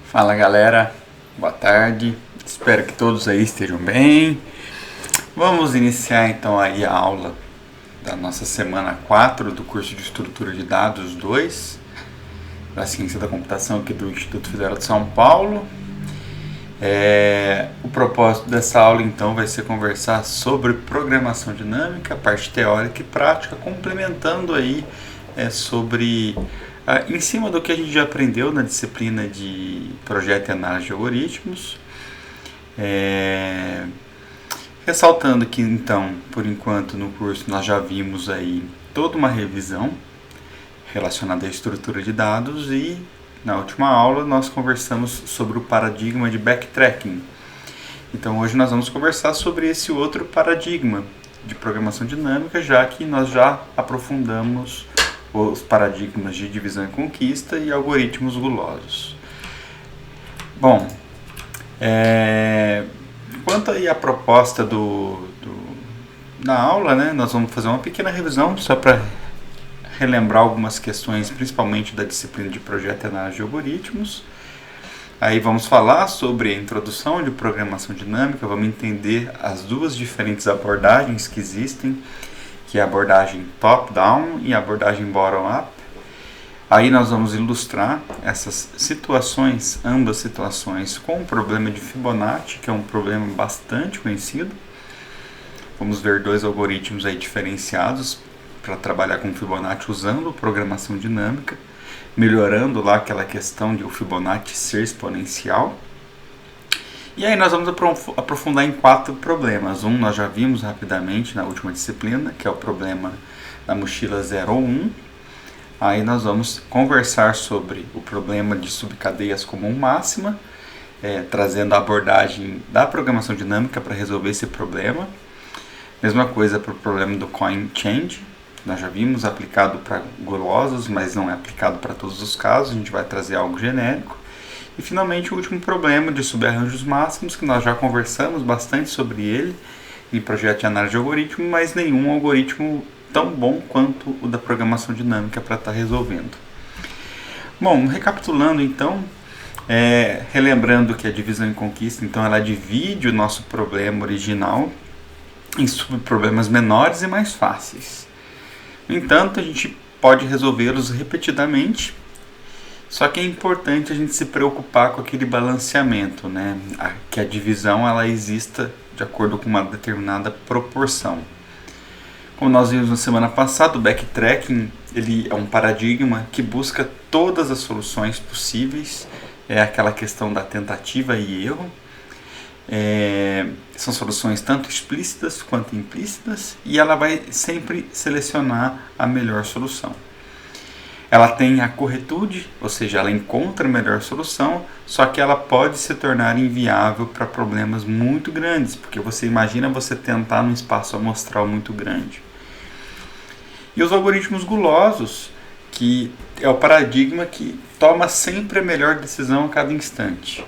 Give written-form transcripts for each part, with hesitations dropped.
Fala galera, boa tarde, espero que todos aí estejam bem. Vamos iniciar então aí a aula da nossa semana 4 do curso de Estrutura de Dados 2 da Ciência da Computação aqui do Instituto Federal de São Paulo. O propósito dessa aula então vai ser conversar sobre programação dinâmica, parte teórica e prática, complementando aí em cima do que a gente já aprendeu na disciplina de projeto e análise de algoritmos. Ressaltando que então, por enquanto no curso nós já vimos aí toda uma revisão relacionada à estrutura de dados e na última aula nós conversamos sobre o paradigma de backtracking. Então hoje nós vamos conversar sobre esse outro paradigma de programação dinâmica, já que nós já aprofundamos os paradigmas de divisão e conquista e algoritmos gulosos. Bom, quanto aí à proposta da aula, né, nós vamos fazer uma pequena revisão só para relembrar algumas questões, principalmente da disciplina de projeto e análise de algoritmos. Aí vamos falar sobre a introdução de programação dinâmica, vamos entender as duas diferentes abordagens que existem, que é a abordagem top-down e a abordagem bottom-up. Aí nós vamos ilustrar essas situações, ambas situações, com o problema de Fibonacci, que é um problema bastante conhecido. Vamos ver dois algoritmos aí diferenciados para trabalhar com Fibonacci usando programação dinâmica, melhorando lá aquela questão de o Fibonacci ser exponencial. E aí nós vamos aprofundar em 4 problemas. Um nós já vimos rapidamente na última disciplina, que é o problema da mochila 0 ou 1. Aí nós vamos conversar sobre o problema de subcadeias comum máxima, trazendo a abordagem da programação dinâmica para resolver esse problema. Mesma coisa para o problema do coin change. Nós já vimos aplicado para gulosos, mas não é aplicado para todos os casos. A gente vai trazer algo genérico. E finalmente o último problema de subarranjos máximos, que nós já conversamos bastante sobre ele em projeto de análise de algoritmo, mas nenhum algoritmo tão bom quanto o da programação dinâmica para estar resolvendo. Bom, recapitulando então, relembrando que a divisão em conquista, então ela divide o nosso problema original em subproblemas menores e mais fáceis. No entanto, a gente pode resolvê-los repetidamente. Só que é importante a gente se preocupar com aquele balanceamento, né? Que a divisão ela exista de acordo com uma determinada proporção. Como nós vimos na semana passada, o backtracking ele é um paradigma que busca todas as soluções possíveis, é aquela questão da tentativa e erro. São soluções tanto explícitas quanto implícitas e ela vai sempre selecionar a melhor solução. Ela tem a corretude, ou seja, ela encontra a melhor solução, só que ela pode se tornar inviável para problemas muito grandes, porque você imagina você tentar num espaço amostral muito grande. E os algoritmos gulosos, que é o paradigma que toma sempre a melhor decisão a cada instante.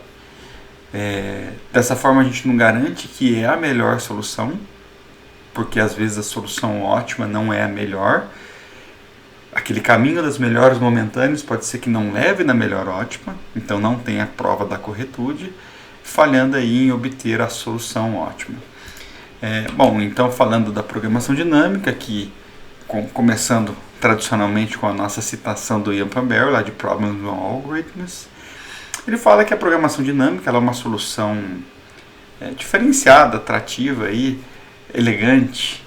Dessa forma a gente não garante que é a melhor solução, porque às vezes a solução ótima não é a melhor. Aquele caminho das melhores momentâneos pode ser que não leve na melhor ótima, então não tem a prova da corretude, falhando aí em obter a solução ótima. Bom, então falando da programação dinâmica, que começando tradicionalmente com a nossa citação do Ian Pambear, lá de Problems on Algorithms, ele fala que a programação dinâmica ela é uma solução diferenciada, atrativa, aí, elegante,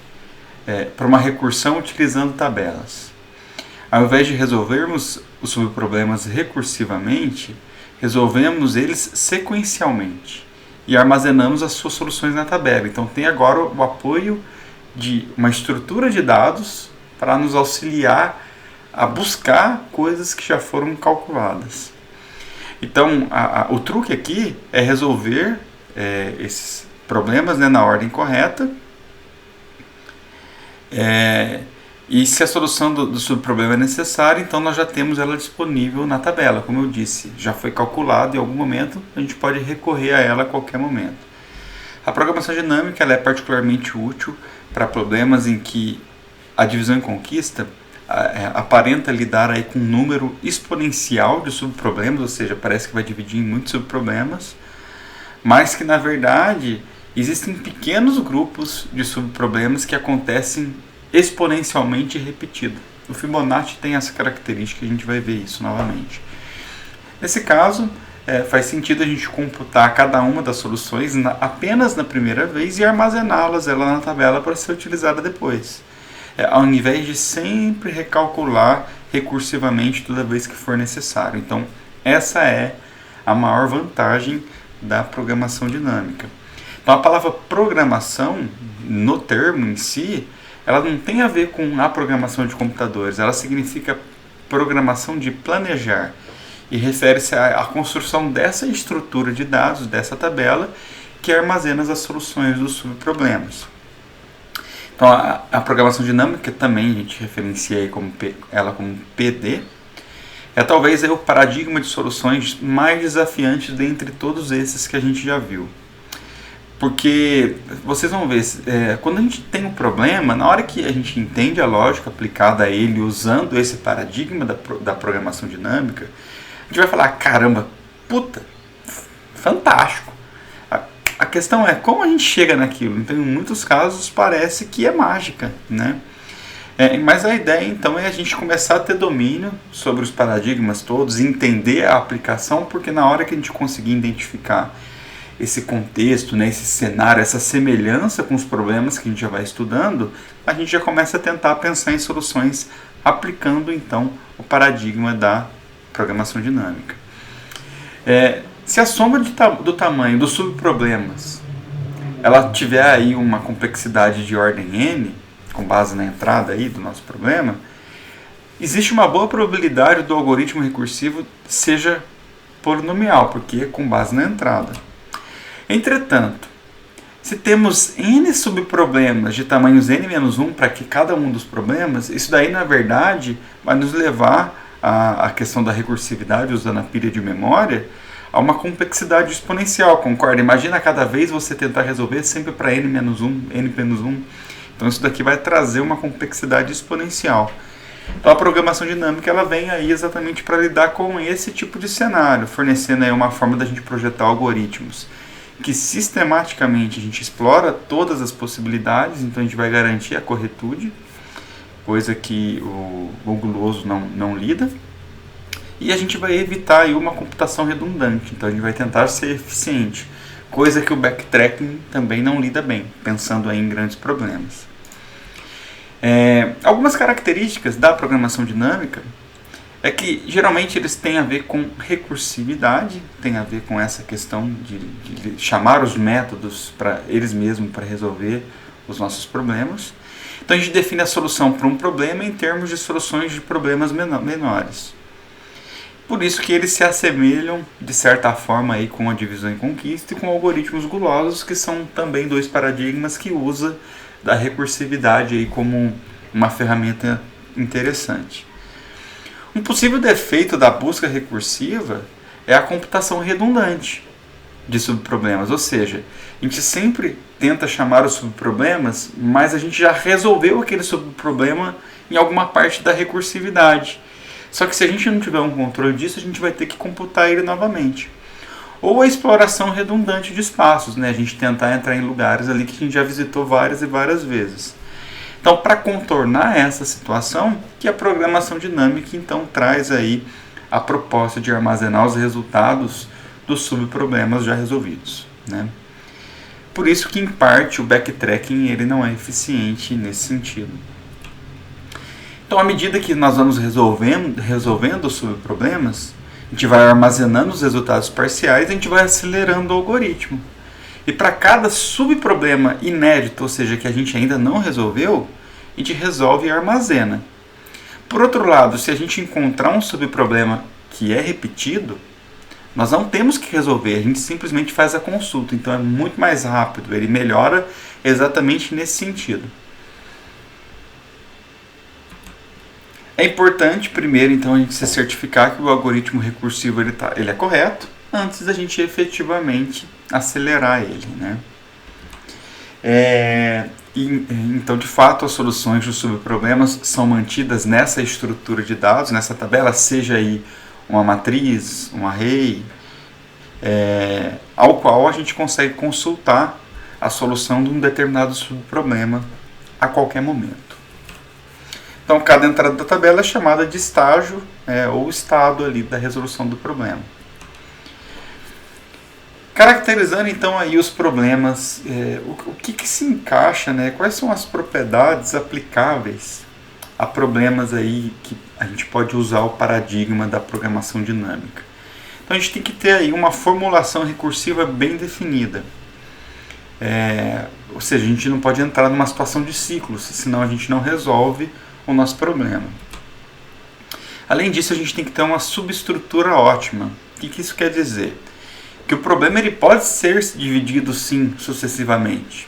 para uma recursão utilizando tabelas. Ao invés de resolvermos os subproblemas recursivamente, resolvemos eles sequencialmente e armazenamos as suas soluções na tabela. Então tem agora o apoio de uma estrutura de dados para nos auxiliar a buscar coisas que já foram calculadas. Então o truque aqui é resolver esses problemas, né, na ordem correta. E se a solução do subproblema é necessária, então nós já temos ela disponível na tabela. Como eu disse, já foi calculado em algum momento, a gente pode recorrer a ela a qualquer momento. A programação dinâmica ela é particularmente útil para problemas em que a divisão em conquista aparenta lidar aí com um número exponencial de subproblemas, ou seja, parece que vai dividir em muitos subproblemas, mas que na verdade existem pequenos grupos de subproblemas que acontecem exponencialmente repetido. O Fibonacci tem essa característica, a gente vai ver isso novamente. Nesse caso, faz sentido a gente computar cada uma das soluções apenas na primeira vez e armazená-las na tabela para ser utilizada depois, ao invés de sempre recalcular recursivamente toda vez que for necessário. Então, essa é a maior vantagem da programação dinâmica. Então, a palavra programação, no termo em si, ela não tem a ver com a programação de computadores, ela significa programação de planejar e refere-se à construção dessa estrutura de dados, dessa tabela, que armazena as soluções dos subproblemas. Então, a programação dinâmica também a gente referencia ela como PD, é talvez o paradigma de soluções mais desafiante dentre todos esses que a gente já viu. Porque vocês vão ver, quando a gente tem um problema, na hora que a gente entende a lógica aplicada a ele usando esse paradigma da programação dinâmica, a gente vai falar, caramba, puta, fantástico. A questão é como a gente chega naquilo. Então, em muitos casos, parece que é mágica, né? Mas a ideia, então, é a gente começar a ter domínio sobre os paradigmas todos, entender a aplicação, porque na hora que a gente conseguir identificar esse contexto, né, esse cenário, essa semelhança com os problemas que a gente já vai estudando, a gente já começa a tentar pensar em soluções aplicando, então, o paradigma da programação dinâmica. Se a soma do tamanho dos subproblemas ela tiver aí uma complexidade de ordem n, com base na entrada aí do nosso problema, existe uma boa probabilidade do algoritmo recursivo seja polinomial, porque é com base na entrada. Entretanto, se temos n subproblemas de tamanhos n-1 para que cada um dos problemas, isso daí na verdade vai nos levar à questão da recursividade usando a pilha de memória, a uma complexidade exponencial, concorda? Imagina cada vez você tentar resolver sempre para n-1, n-1. Então isso daqui vai trazer uma complexidade exponencial. Então a programação dinâmica ela vem aí exatamente para lidar com esse tipo de cenário, fornecendo aí uma forma da gente projetar algoritmos que sistematicamente a gente explora todas as possibilidades, então a gente vai garantir a corretude, coisa que o guloso não lida. E a gente vai evitar aí uma computação redundante, então a gente vai tentar ser eficiente, coisa que o backtracking também não lida bem, pensando aí em grandes problemas. Algumas características da programação dinâmica é que geralmente eles têm a ver com recursividade, tem a ver com essa questão de chamar os métodos para eles mesmos para resolver os nossos problemas. Então a gente define a solução para um problema em termos de soluções de problemas menores. Por isso que eles se assemelham, de certa forma, aí, com a divisão e conquista e com algoritmos gulosos, que são também dois paradigmas que usam da recursividade aí como uma ferramenta interessante. Um possível defeito da busca recursiva é a computação redundante de subproblemas, ou seja, a gente sempre tenta chamar os subproblemas, mas a gente já resolveu aquele subproblema em alguma parte da recursividade. Só que se a gente não tiver um controle disso, a gente vai ter que computar ele novamente. Ou a exploração redundante de espaços, né? A gente tentar entrar em lugares ali que a gente já visitou várias e várias vezes. Então, para contornar essa situação, que a programação dinâmica então traz aí a proposta de armazenar os resultados dos subproblemas já resolvidos, né? Por isso que, em parte, o backtracking ele não é eficiente nesse sentido. Então, à medida que nós vamos resolvendo os subproblemas, a gente vai armazenando os resultados parciais e a gente vai acelerando o algoritmo. E para cada subproblema inédito, ou seja, que a gente ainda não resolveu, a gente resolve e armazena. Por outro lado, se a gente encontrar um subproblema que é repetido, nós não temos que resolver, a gente simplesmente faz a consulta. Então é muito mais rápido, ele melhora exatamente nesse sentido. É importante, primeiro, então, a gente se certificar que o algoritmo recursivo ele é correto, antes da gente efetivamente acelerar ele, né? Então, de fato, as soluções dos subproblemas são mantidas nessa estrutura de dados, nessa tabela, seja aí uma matriz, um array, ao qual a gente consegue consultar a solução de um determinado subproblema a qualquer momento. Então, cada entrada da tabela é chamada de estágio ou estado ali da resolução do problema. Caracterizando então aí os problemas, o que se encaixa, quais são as propriedades aplicáveis a problemas aí que a gente pode usar o paradigma da programação dinâmica. Então a gente tem que ter aí uma formulação recursiva bem definida. Ou seja, a gente não pode entrar numa situação de ciclos, senão a gente não resolve o nosso problema. Além disso, a gente tem que ter uma subestrutura ótima. O que isso quer dizer? Que o problema ele pode ser dividido sim sucessivamente.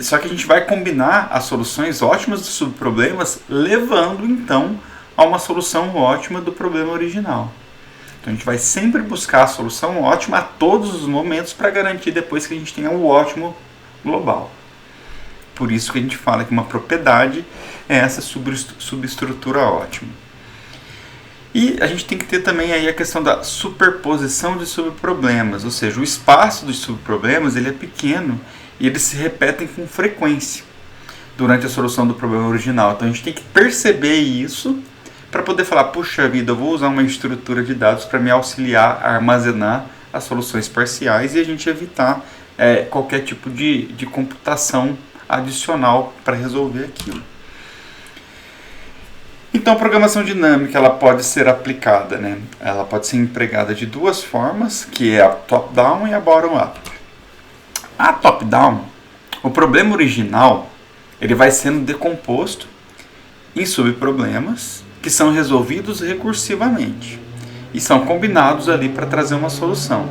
Só que a gente vai combinar as soluções ótimas dos subproblemas, levando então a uma solução ótima do problema original. Então a gente vai sempre buscar a solução ótima a todos os momentos para garantir depois que a gente tenha o ótimo global. Por isso que a gente fala que uma propriedade é essa subestrutura ótima. E a gente tem que ter também aí a questão da superposição de subproblemas, ou seja, o espaço dos subproblemas ele é pequeno e eles se repetem com frequência durante a solução do problema original. Então a gente tem que perceber isso para poder falar, puxa vida, eu vou usar uma estrutura de dados para me auxiliar a armazenar as soluções parciais e a gente evitar qualquer tipo de computação adicional para resolver aquilo. Então, a programação dinâmica ela pode ser aplicada, ela pode ser empregada de duas formas, que é a top-down e a bottom-up. A top-down, o problema original, ele vai sendo decomposto em subproblemas que são resolvidos recursivamente e são combinados ali para trazer uma solução.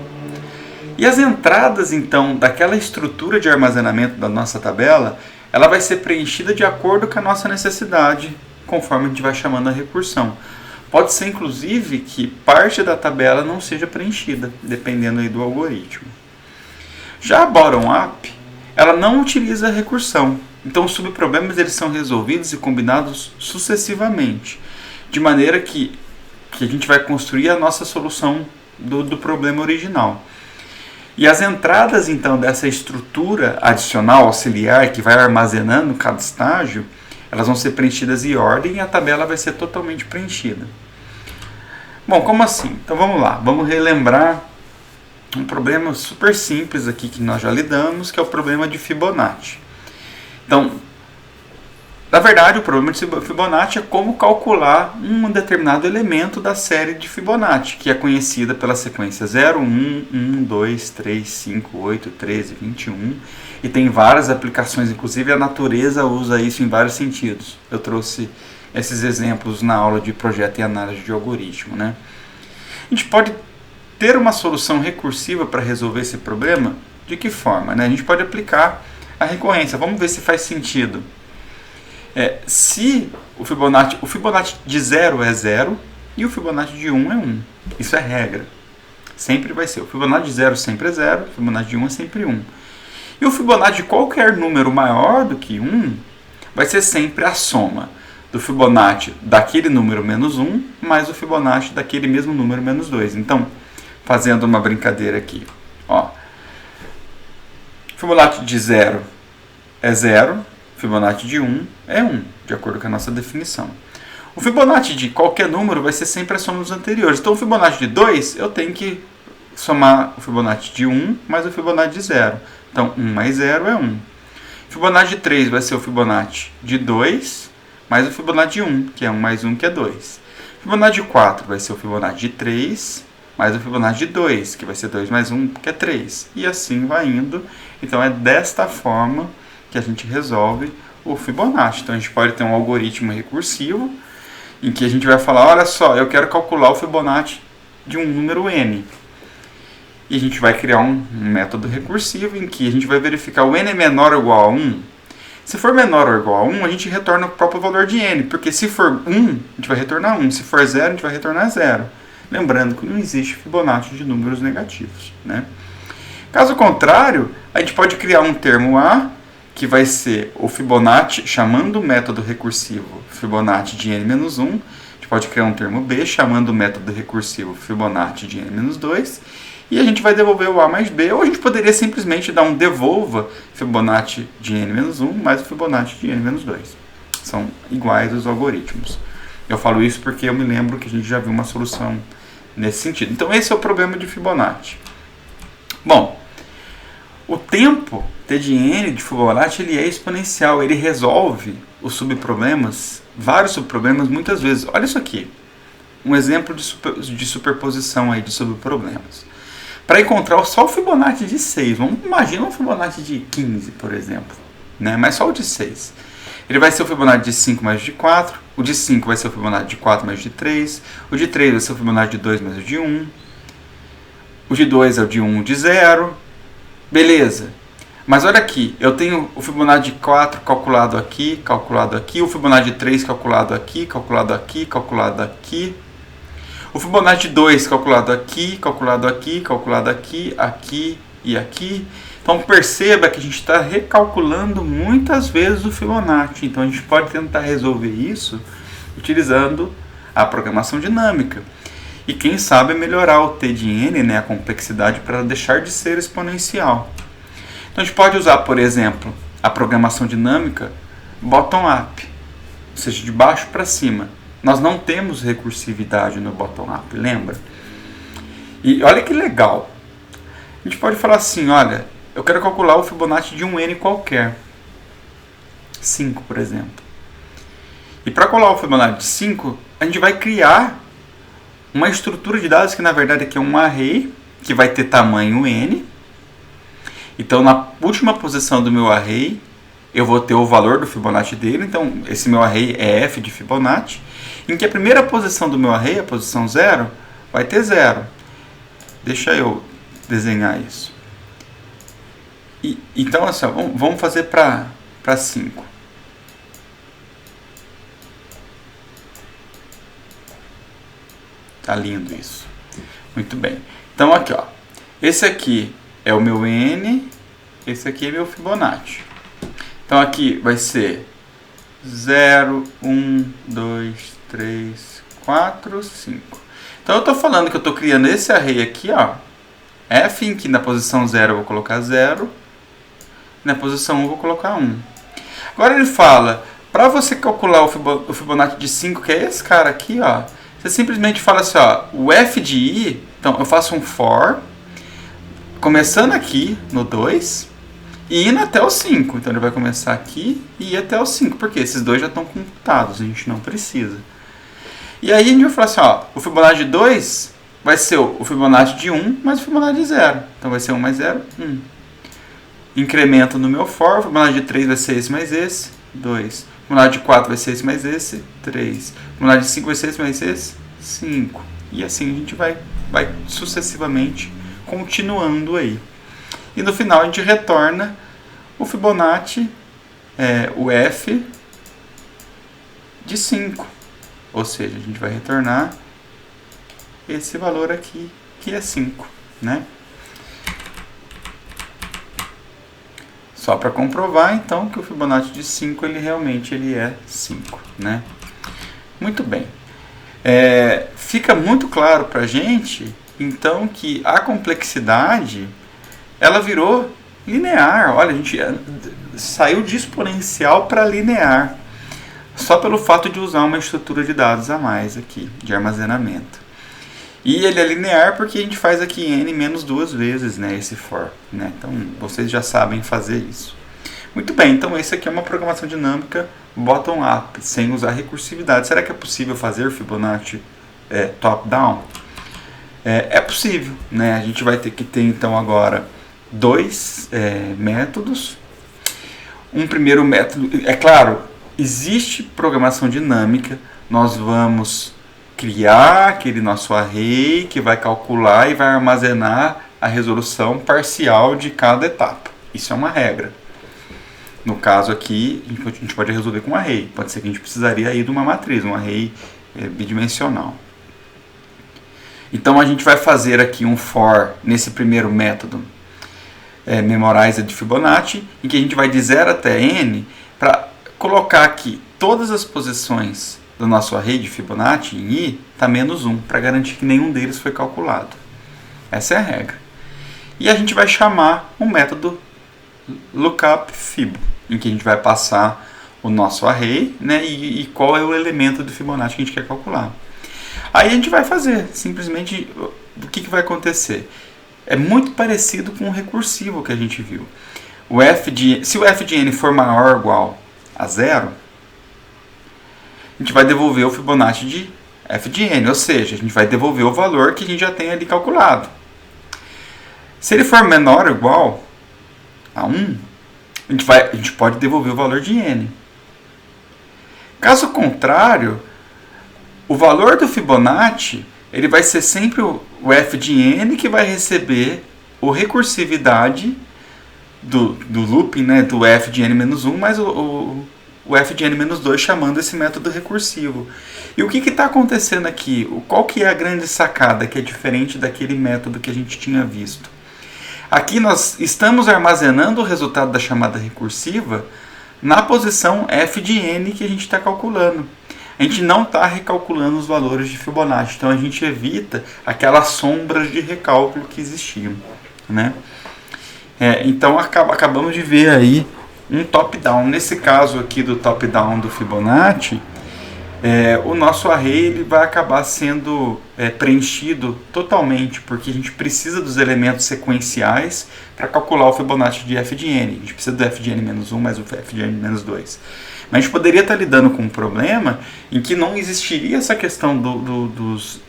E as entradas, então, daquela estrutura de armazenamento da nossa tabela, ela vai ser preenchida de acordo com a nossa necessidade, conforme a gente vai chamando a recursão. Pode ser, inclusive, que parte da tabela não seja preenchida, dependendo aí do algoritmo. Já a bottom-up, ela não utiliza a recursão. Então, os subproblemas eles são resolvidos e combinados sucessivamente, de maneira que a gente vai construir a nossa solução do problema original. E as entradas, então, dessa estrutura adicional, auxiliar, que vai armazenando cada estágio, elas vão ser preenchidas em ordem e a tabela vai ser totalmente preenchida. Bom, como assim? Então vamos lá, vamos relembrar um problema super simples aqui que nós já lidamos, que é o problema de Fibonacci. Então, na verdade, o problema de Fibonacci é como calcular um determinado elemento da série de Fibonacci, que é conhecida pela sequência 0, 1, 1, 2, 3, 5, 8, 13, 21, e tem várias aplicações, inclusive a natureza usa isso em vários sentidos. Eu trouxe esses exemplos na aula de projeto e análise de algoritmo, A gente pode ter uma solução recursiva para resolver esse problema? De que forma? A gente pode aplicar a recorrência. Vamos ver se faz sentido. Se o Fibonacci de 0 é 0 e o Fibonacci de 1 é 1. Isso é regra. Sempre vai ser. O Fibonacci de 0 sempre é 0, o Fibonacci de 1 é sempre 1. E o Fibonacci de qualquer número maior do que 1 vai ser sempre a soma do Fibonacci daquele número menos 1 mais o Fibonacci daquele mesmo número menos 2. Então, fazendo uma brincadeira aqui, Fibonacci de 0 é 0, Fibonacci de 1 é 1, de acordo com a nossa definição. O Fibonacci de qualquer número vai ser sempre a soma dos anteriores. Então, o Fibonacci de 2, eu tenho que somar o Fibonacci de 1 mais o Fibonacci de 0. Então, 1 mais 0 é 1. O Fibonacci de 3 vai ser o Fibonacci de 2 mais o Fibonacci de 1, que é 1 mais 1, que é 2. O Fibonacci de 4 vai ser o Fibonacci de 3 mais o Fibonacci de 2, que vai ser 2 mais 1, que é 3. E assim vai indo. Então, é desta forma que a gente resolve o Fibonacci. Então, a gente pode ter um algoritmo recursivo em que a gente vai falar, olha só, eu quero calcular o Fibonacci de um número n. E a gente vai criar um método recursivo em que a gente vai verificar o n é menor ou igual a 1. Se for menor ou igual a 1, a gente retorna o próprio valor de n, porque se for 1, a gente vai retornar 1. Se for 0, a gente vai retornar 0. Lembrando que não existe Fibonacci de números negativos, Caso contrário, a gente pode criar um termo A, que vai ser o Fibonacci, chamando o método recursivo Fibonacci de n-1, a gente pode criar um termo B, chamando o método recursivo Fibonacci de n-2, e a gente vai devolver o A mais B, ou a gente poderia simplesmente dar um devolva Fibonacci de n-1 mais o Fibonacci de n-2. São iguais os algoritmos. Eu falo isso porque eu me lembro que a gente já viu uma solução nesse sentido. Então esse é o problema de Fibonacci. Bom, o tempo T de n de Fibonacci ele é exponencial, ele resolve os subproblemas, vários subproblemas muitas vezes. Olha isso aqui, um exemplo de superposição aí de subproblemas. Para encontrar só o Fibonacci de 6, vamos imaginar um Fibonacci de 15, por exemplo, né? Mas só o de 6. Ele vai ser o Fibonacci de 5 mais o de 4, o de 5 vai ser o Fibonacci de 4 mais o de 3, o de 3 vai ser o Fibonacci de 2 mais o de 1, o de 2 é o de 1 de 0, beleza. Mas olha aqui, eu tenho o Fibonacci de 4 calculado aqui, o Fibonacci de 3 calculado aqui, calculado aqui, calculado aqui. O Fibonacci de 2 calculado aqui, calculado aqui, calculado aqui, aqui e aqui. Então perceba que a gente está recalculando muitas vezes o Fibonacci. Então a gente pode tentar resolver isso utilizando a programação dinâmica. E quem sabe melhorar o T de n, né, a complexidade, para deixar de ser exponencial. Então a gente pode usar, por exemplo, a programação dinâmica bottom-up, ou seja, de baixo para cima. Nós não temos recursividade no bottom-up, lembra? E olha que legal. A gente pode falar assim, olha, eu quero calcular o Fibonacci de um n qualquer. 5, por exemplo. E para calcular o Fibonacci de 5, a gente vai criar uma estrutura de dados que na verdade aqui é um array, que vai ter tamanho n. Então na última posição do meu array, eu vou ter o valor do Fibonacci dele. Então esse meu array é f de Fibonacci, em que a primeira posição do meu array, a posição 0, vai ter 0. Deixa eu desenhar isso. Então, assim, ó, vamos fazer para 5. Tá lindo isso. Muito bem. Então, aqui, ó. Esse aqui é o meu n, esse aqui é meu Fibonacci. Então, aqui vai ser 0, 1, 2, 3, 4, 5. Então eu estou falando que eu estou criando esse array aqui, ó, f, em que na posição 0 eu vou colocar 0, na posição 1 eu vou colocar 1. Agora ele fala, para você calcular o Fibonacci de 5, que é esse cara aqui, ó, você simplesmente fala assim, ó, o f de i, então eu faço um for, começando aqui no 2, e indo até o 5. Então ele vai começar aqui e ir até o 5, porque esses dois já estão computados, a gente não precisa. E aí a gente vai falar assim, ó, o Fibonacci de 2 vai ser o Fibonacci de 1 mais o Fibonacci de 0. Então vai ser 1 mais 0, 1. Incremento no meu for, o Fibonacci de 3 vai ser esse mais esse, 2. O Fibonacci de 4 vai ser esse mais esse, 3. O Fibonacci de 5 vai ser esse mais esse, 5. E assim a gente vai sucessivamente continuando aí. E no final a gente retorna o Fibonacci, o f de 5. Ou seja, a gente vai retornar esse valor aqui, que é 5, né? Só para comprovar, então, que o Fibonacci de 5, ele realmente é 5, né? Muito bem. Fica muito claro para a gente, então, que a complexidade, ela virou linear. Olha, a gente saiu de exponencial para linear, só pelo fato de usar uma estrutura de dados a mais aqui, de armazenamento. E ele é linear porque a gente faz aqui n menos 2 vezes, né, esse for, né? Então, vocês já sabem fazer isso. Muito bem, então esse aqui é uma programação dinâmica bottom-up, sem usar recursividade. Será que é possível fazer Fibonacci top-down? É possível, né? A gente vai ter que ter, então, agora dois métodos. Um primeiro método, é claro, existe programação dinâmica, nós vamos criar aquele nosso array que vai calcular e vai armazenar a resolução parcial de cada etapa. Isso é uma regra. No caso aqui, a gente pode resolver com um array. Pode ser que a gente precisaria aí de uma matriz, um array bidimensional. Então a gente vai fazer aqui um for nesse primeiro método memorizer de Fibonacci, em que a gente vai de 0 até n para colocar aqui todas as posições do nosso array de Fibonacci em i está menos 1, para garantir que nenhum deles foi calculado. Essa é a regra. E a gente vai chamar um método lookupFib, em que a gente vai passar o nosso array, né, e qual é o elemento do Fibonacci que a gente quer calcular. Aí a gente vai fazer, simplesmente, o que vai acontecer? É muito parecido com o recursivo que a gente viu. Se o f de n for maior ou igual a 0, a gente vai devolver o Fibonacci de f de n, ou seja, a gente vai devolver o valor que a gente já tem ali calculado. Se ele for menor ou igual a 1, a gente pode devolver o valor de n. Caso contrário, o valor do Fibonacci ele vai ser sempre o f de n que vai receber a recursividade do looping, né, do f de n-1, mais o f de n-2 chamando esse método recursivo. E o que está acontecendo aqui? Qual que é a grande sacada que é diferente daquele método que a gente tinha visto? Aqui nós estamos armazenando o resultado da chamada recursiva na posição f de n que a gente está calculando. A gente não está recalculando os valores de Fibonacci, então a gente evita aquelas sombras de recálculo que existiam, né? Então acabamos de ver aí um top-down. Nesse caso aqui do top-down do Fibonacci, o nosso array ele vai acabar sendo preenchido totalmente, porque a gente precisa dos elementos sequenciais para calcular o Fibonacci de f de n. A gente precisa do f de n-1 mais o f de n-2. Mas a gente poderia estar lidando com um problema em que não existiria essa questão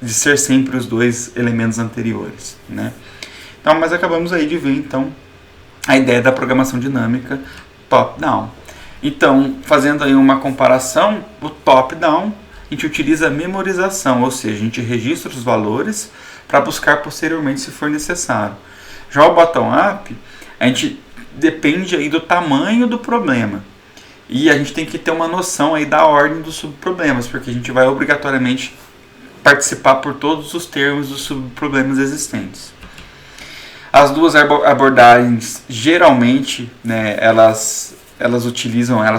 de ser sempre os dois elementos anteriores, né? Então, mas acabamos aí de ver então a ideia da programação dinâmica top-down. Então, fazendo aí uma comparação, o top-down a gente utiliza a memorização, ou seja, a gente registra os valores para buscar posteriormente se for necessário. Já o bottom-up, a gente depende aí do tamanho do problema. E a gente tem que ter uma noção aí da ordem dos subproblemas, porque a gente vai obrigatoriamente participar por todos os termos dos subproblemas existentes. As duas abordagens, geralmente, né, elas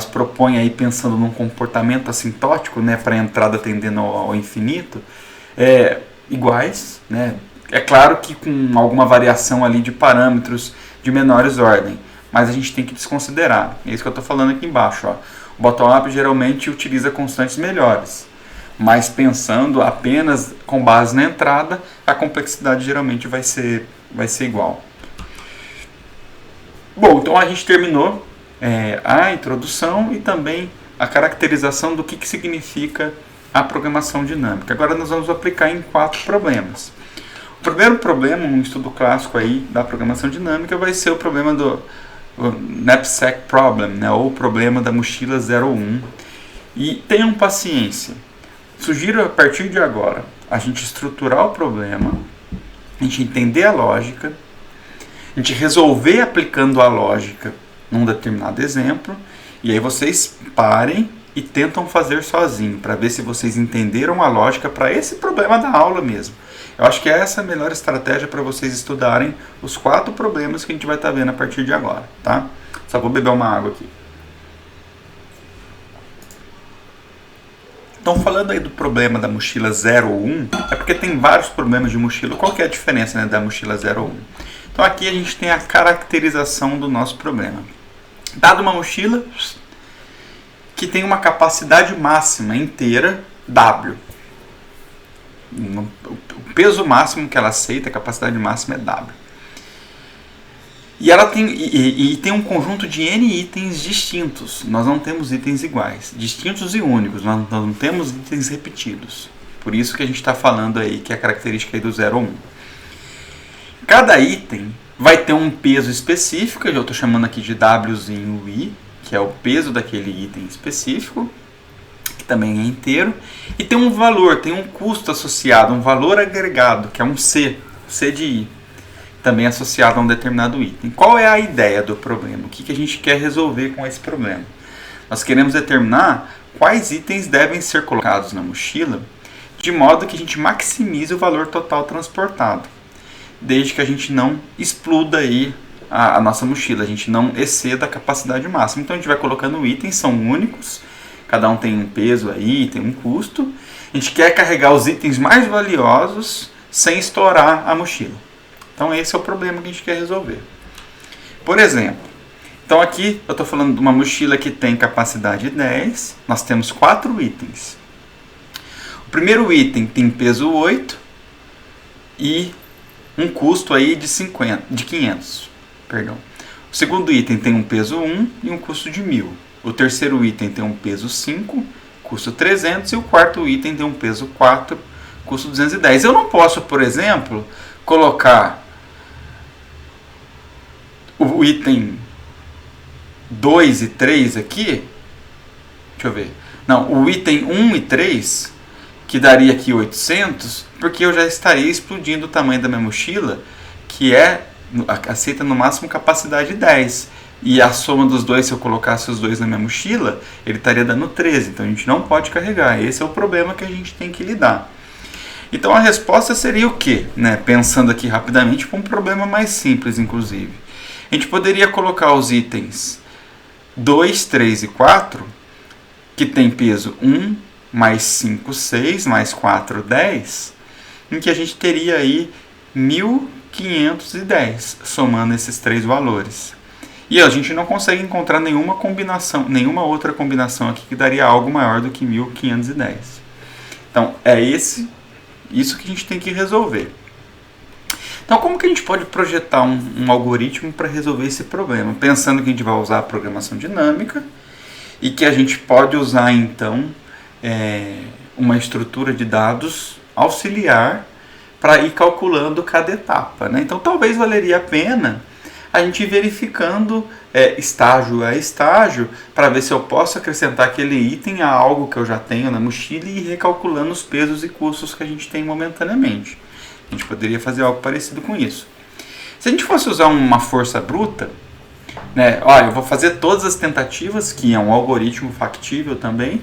propõem aí pensando num comportamento assintótico, né, para a entrada tendendo ao infinito, iguais, né? É claro que com alguma variação ali de parâmetros de menores ordem, mas a gente tem que desconsiderar. É isso que eu estou falando aqui embaixo. Ó. O bottom-up geralmente utiliza constantes melhores, mas pensando apenas com base na entrada, a complexidade geralmente vai ser igual. Bom, então a gente terminou a introdução e também a caracterização do que significa a programação dinâmica. Agora nós vamos aplicar em 4 problemas. O primeiro problema, um estudo clássico aí da programação dinâmica, vai ser o problema do Knapsack Problem, né, ou o problema da mochila 01. E tenham paciência. Sugiro a partir de agora a gente estruturar o problema, a gente entender a lógica, a gente resolver aplicando a lógica num determinado exemplo, e aí vocês parem e tentam fazer sozinho, para ver se vocês entenderam a lógica para esse problema da aula mesmo. Eu acho que essa é a melhor estratégia para vocês estudarem os 4 problemas que a gente vai estar vendo a partir de agora, tá? Só vou beber uma água aqui. Então, falando aí do problema da mochila 01, é porque tem vários problemas de mochila. Qual que é a diferença, né, da mochila 01? Então, aqui a gente tem a caracterização do nosso problema. Dada uma mochila que tem uma capacidade máxima inteira, W. O peso máximo que ela aceita, a capacidade máxima é W. E ela tem um conjunto de N itens distintos. Nós não temos itens iguais. Distintos e únicos. Nós não temos itens repetidos. Por isso que a gente está falando aí que é a característica aí do 01. Cada item vai ter um peso específico. Eu estou chamando aqui de Wzinho I, que é o peso daquele item específico, que também é inteiro. E tem um valor, tem um custo associado, um valor agregado, que é um C de I, também associado a um determinado item. Qual é a ideia do problema? O que a gente quer resolver com esse problema? Nós queremos determinar quais itens devem ser colocados na mochila de modo que a gente maximize o valor total transportado, desde que a gente não exploda aí a nossa mochila, a gente não exceda a capacidade máxima. Então a gente vai colocando itens, são únicos, cada um tem um peso aí, tem um custo. A gente quer carregar os itens mais valiosos sem estourar a mochila. Então esse é o problema que a gente quer resolver. Por exemplo, então aqui eu estou falando de uma mochila que tem capacidade 10, nós temos 4 itens. O primeiro item tem peso 8 e um custo aí de 500. Perdão. O segundo item tem um peso 1 e um custo de 1.000. O terceiro item tem um peso 5, custo 300, e o quarto item tem um peso 4, custo 210. Eu não posso, por exemplo, colocar o item 2 e 3 aqui. Deixa eu ver. Não, o item 1 e 3, que daria aqui 800, porque eu já estaria explodindo o tamanho da minha mochila, que aceita no máximo capacidade 10. E a soma dos dois, se eu colocasse os dois na minha mochila, ele estaria dando 13. Então a gente não pode carregar. Esse é o problema que a gente tem que lidar. Então a resposta seria o quê? Pensando aqui rapidamente, com um problema mais simples, inclusive. A gente poderia colocar os itens 2, 3 e 4, que tem peso 1, mais 5, 6, mais 4, 10, em que a gente teria aí 1.510, somando esses três valores. E a gente não consegue encontrar nenhuma outra combinação aqui que daria algo maior do que 1.510. Então, é isso que a gente tem que resolver. Então, como que a gente pode projetar um algoritmo para resolver esse problema? Pensando que a gente vai usar a programação dinâmica e que a gente pode usar, então, uma estrutura de dados auxiliar para ir calculando cada etapa, né? Então, talvez valeria a pena a gente ir verificando estágio a estágio para ver se eu posso acrescentar aquele item a algo que eu já tenho na mochila e ir recalculando os pesos e custos que a gente tem momentaneamente. A gente poderia fazer algo parecido com isso. Se a gente fosse usar uma força bruta, eu vou fazer todas as tentativas, que é um algoritmo factível também,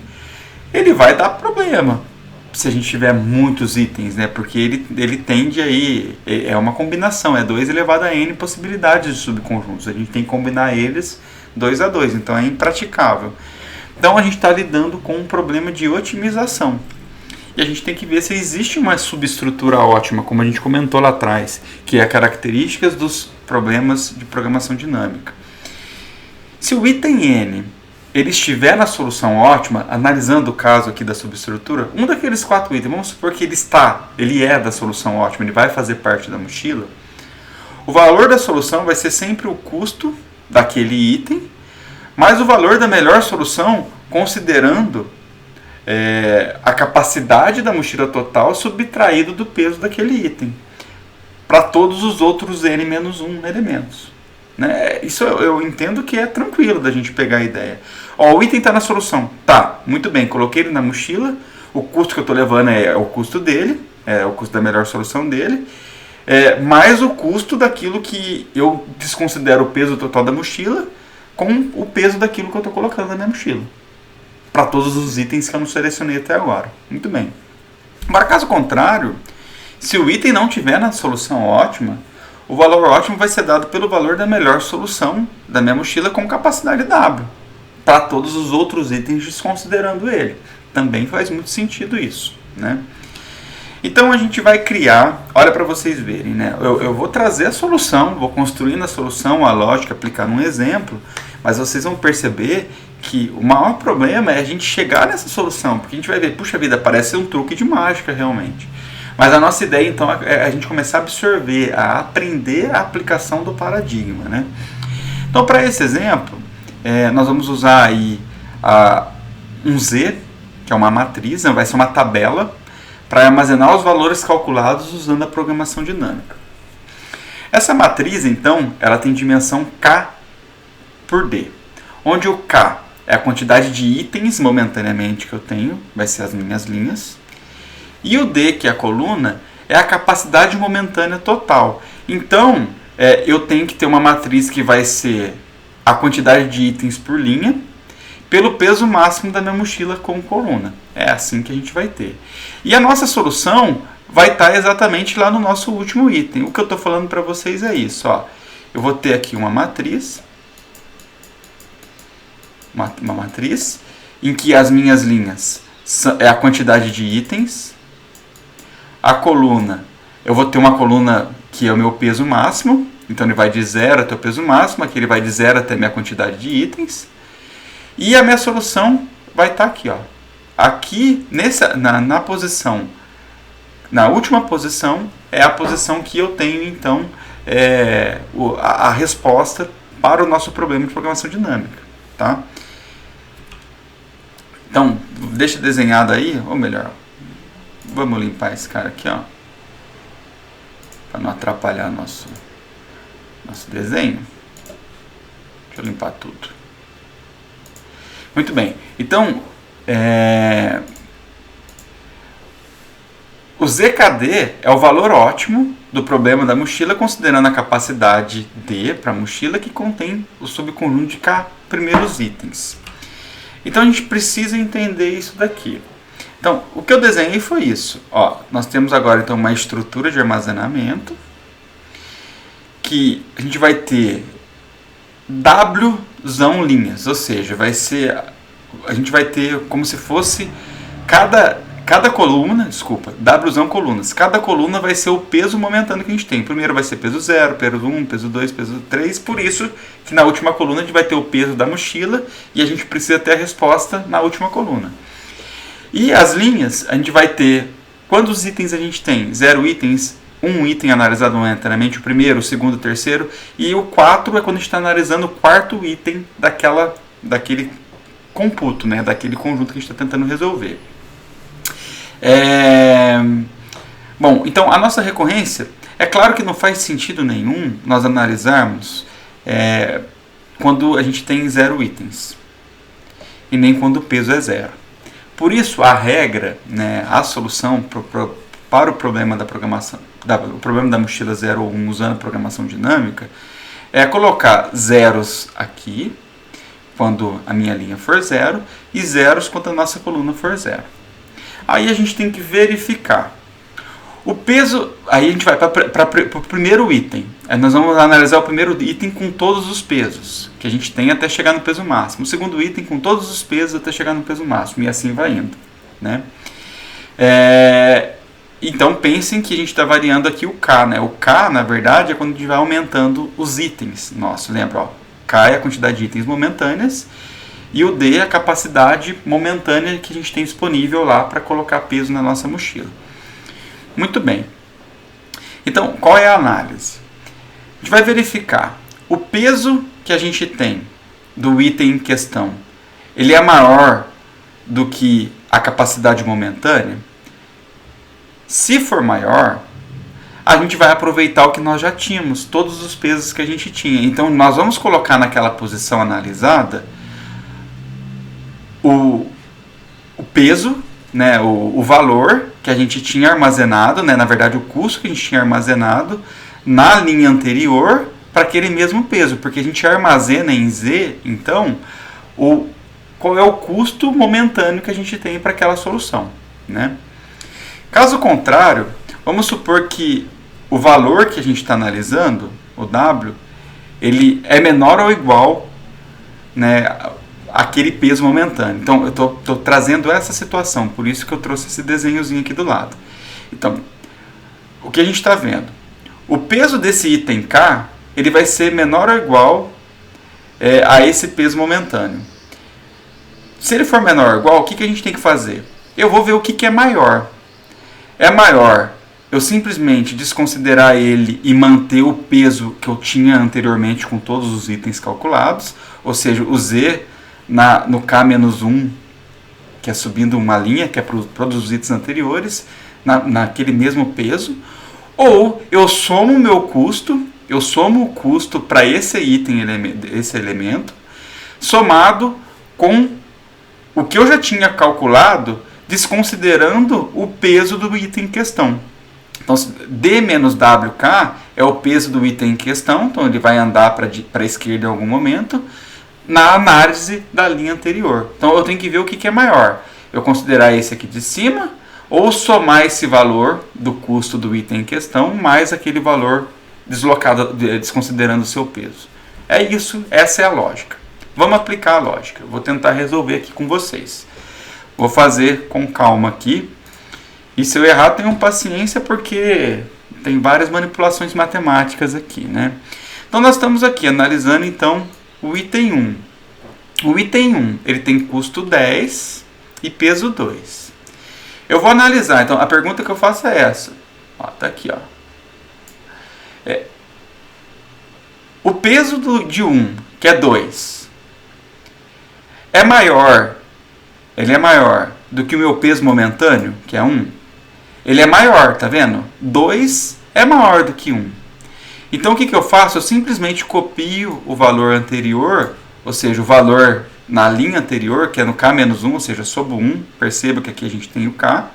ele vai dar problema se a gente tiver muitos itens, porque ele tende aí, é uma combinação, é 2 elevado a n possibilidades de subconjuntos, a gente tem que combinar eles 2 a 2, então é impraticável. Então a gente está lidando com um problema de otimização. E a gente tem que ver se existe uma subestrutura ótima, como a gente comentou lá atrás, que é características dos problemas de programação dinâmica. Se o item n ele estiver na solução ótima, analisando o caso aqui da subestrutura, um daqueles 4 itens, vamos supor que ele é da solução ótima, ele vai fazer parte da mochila, o valor da solução vai ser sempre o custo daquele item, mais o valor da melhor solução, considerando a capacidade da mochila total subtraído do peso daquele item, para todos os outros n-1 elementos. Isso eu entendo que é tranquilo da gente pegar a ideia. O item está na solução. Tá, muito bem, coloquei ele na mochila, o custo que eu estou levando é o custo dele, é o custo da melhor solução dele, mais o custo daquilo que eu desconsidero o peso total da mochila com o peso daquilo que eu estou colocando na minha mochila, para todos os itens que eu não selecionei até agora. Muito bem. Agora, caso contrário, se o item não tiver na solução ótima, o valor ótimo vai ser dado pelo valor da melhor solução da minha mochila com capacidade W, para todos os outros itens desconsiderando ele. Também faz muito sentido isso, Então a gente vai criar, olha para vocês verem, eu vou trazer a solução, vou construir na solução a lógica, aplicar num exemplo, mas vocês vão perceber que o maior problema é a gente chegar nessa solução, porque a gente vai ver, puxa vida, parece um truque de mágica realmente. Mas a nossa ideia, então, é a gente começar a absorver, a aprender a aplicação do paradigma, Então, para esse exemplo, nós vamos usar aí um Z, que é uma matriz, vai ser uma tabela, para armazenar os valores calculados usando a programação dinâmica. Essa matriz, então, ela tem dimensão K por D, onde o K é a quantidade de itens momentaneamente que eu tenho, vai ser as minhas linhas, e o D, que é a coluna, é a capacidade momentânea total. Então, eu tenho que ter uma matriz que vai ser a quantidade de itens por linha, pelo peso máximo da minha mochila com coluna. É assim que a gente vai ter. E a nossa solução vai estar exatamente lá no nosso último item. O que eu estou falando para vocês é isso. eu vou ter aqui uma matriz, uma matriz, em que as minhas linhas é a quantidade de itens. A coluna, eu vou ter uma coluna que é o meu peso máximo, então ele vai de 0 até o peso máximo, aqui ele vai de 0 até a minha quantidade de itens. E a minha solução vai estar aqui, ó. Aqui, na posição, na última posição, é a posição que eu tenho, então, a resposta para o nosso problema de programação dinâmica, tá? Então, deixa desenhado aí, ou melhor, vamos limpar esse cara aqui, ó, para não atrapalhar nosso desenho. Deixa eu limpar tudo. Muito bem, então, o ZKD é o valor ótimo do problema da mochila, considerando a capacidade D para a mochila, que contém o subconjunto de K primeiros itens. Então a gente precisa entender isso daqui. Então, o que eu desenhei foi isso. Ó, nós temos agora então uma estrutura de armazenamento, que a gente vai ter W linhas, ou seja, a gente vai ter como se fosse cada coluna, desculpa, W colunas. Cada coluna vai ser o peso momentâneo que a gente tem. Primeiro vai ser peso 0, peso 1, peso 2, peso 3. Por isso que na última coluna a gente vai ter o peso da mochila e a gente precisa ter a resposta na última coluna. E as linhas, a gente vai ter quantos itens a gente tem? 0 itens, 1 item analisado momentaneamente, o primeiro, o segundo, o terceiro. E o 4 é quando a gente está analisando o quarto item daquele computo, né? Daquele conjunto que a gente está tentando resolver. Bom, então a nossa recorrência, é claro que não faz sentido nenhum nós analisarmos quando a gente tem 0 itens e nem quando o peso é 0. Por isso a regra, né, a solução para o problema da programação, o problema da mochila 0 ou 1 usando programação dinâmica, é colocar zeros aqui quando a minha linha for 0 e zeros quando a nossa coluna for 0. Aí a gente tem que verificar. O peso, aí a gente vai para o primeiro item. Aí nós vamos analisar o primeiro item com todos os pesos que a gente tem até chegar no peso máximo. O segundo item com todos os pesos até chegar no peso máximo. E assim vai indo, né? Então pensem que a gente está variando aqui o K, né? O K, na verdade, é quando a gente vai aumentando os itens. Nossa, lembra, ó, K é a quantidade de itens momentâneas. E o D é a capacidade momentânea que a gente tem disponível lá para colocar peso na nossa mochila. Muito bem. Então, qual é a análise? A gente vai verificar o peso que a gente tem do item em questão. Ele é maior do que a capacidade momentânea? Se for maior, a gente vai aproveitar o que nós já tínhamos, todos os pesos que a gente tinha. Então, nós vamos colocar naquela posição analisada o peso, né, o valor que a gente tinha armazenado, né, na verdade o custo que a gente tinha armazenado na linha anterior para aquele mesmo peso, porque a gente armazena em Z, então, qual é o custo momentâneo que a gente tem para aquela solução, né? Caso contrário, vamos supor que o valor que a gente está analisando, o W, ele é menor ou igual, né, aquele peso momentâneo. Então, eu estou trazendo essa situação, por isso que eu trouxe esse desenhozinho aqui do lado. Então, o que a gente está vendo? O peso desse item K, ele vai ser menor ou igual a esse peso momentâneo. Se ele for menor ou igual, o que a gente tem que fazer? Eu vou ver o que é maior. É maior eu simplesmente desconsiderar ele e manter o peso que eu tinha anteriormente com todos os itens calculados, ou seja, o Z no K-1, que é subindo uma linha, que é para todos os itens anteriores, naquele mesmo peso, ou eu somo o meu custo, eu somo o custo para esse elemento, somado com o que eu já tinha calculado, desconsiderando o peso do item em questão. Então, D menos WK é o peso do item em questão, então ele vai andar para a esquerda em algum momento, na análise da linha anterior. Então eu tenho que ver o que é maior. Eu considerar esse aqui de cima, ou somar esse valor do custo do item em questão, mais aquele valor desconsiderando o seu peso. É isso, essa é a lógica. Vamos aplicar a lógica. Vou tentar resolver aqui com vocês. Vou fazer com calma aqui. E se eu errar, tenham paciência, porque tem várias manipulações matemáticas aqui, né? Então nós estamos aqui analisando então o item 1. O item 1, ele tem custo 10 e peso 2. Eu vou analisar, então a pergunta que eu faço é essa. Ó, tá aqui, ó. O peso de 1, que é 2, é maior, ele é maior do que o meu peso momentâneo, que é 1. Ele é maior, tá vendo? 2 é maior do que 1. Então o que eu faço? Eu simplesmente copio o valor anterior, ou seja, o valor na linha anterior, que é no K-1, ou seja, sobre o 1, perceba que aqui a gente tem o K,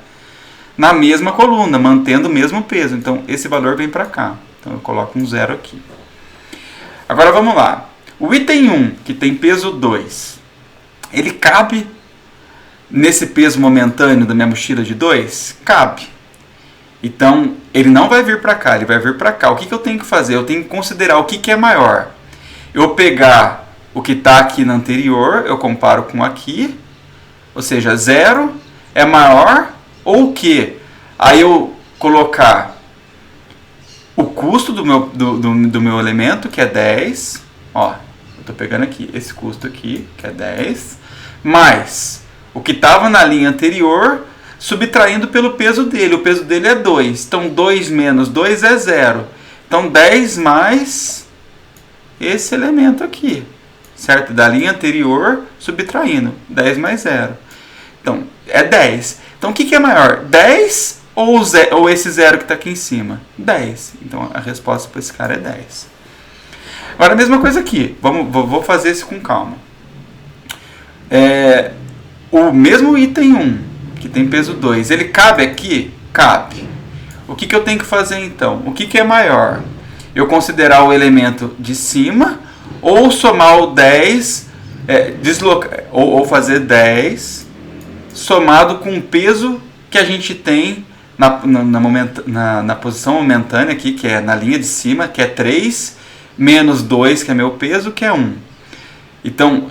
na mesma coluna, mantendo o mesmo peso. Então esse valor vem para cá. Então eu coloco um 0 aqui. Agora vamos lá. O item 1, que tem peso 2, ele cabe nesse peso momentâneo da minha mochila de 2? Cabe. Então, ele não vai vir para cá, ele vai vir para cá. O que eu tenho que fazer? Eu tenho que considerar o que é maior. Eu pegar o que está aqui na anterior, eu comparo com aqui, ou seja, 0 é maior ou o quê? Aí eu colocar o custo do meu elemento, que é 10, ó, eu estou pegando aqui esse custo aqui, que é 10, mais o que estava na linha anterior, subtraindo pelo peso dele. O peso dele é 2. Então, 2 menos 2 é 0. Então, 10 mais esse elemento aqui. Certo? Da linha anterior, subtraindo. 10 mais 0. Então, é 10. Então, o que é maior? 10 ou esse 0 que está aqui em cima? 10. Então, a resposta para esse cara é 10. Agora, a mesma coisa aqui. Vou fazer isso com calma. O mesmo item 1, que tem peso 2, ele cabe aqui? Cabe. O que eu tenho que fazer então? O que é maior? Eu considerar o elemento de cima ou somar o 10, ou fazer 10 somado com o peso que a gente tem na posição momentânea aqui, que é na linha de cima, que é 3, menos 2, que é meu peso, que é 1. Então,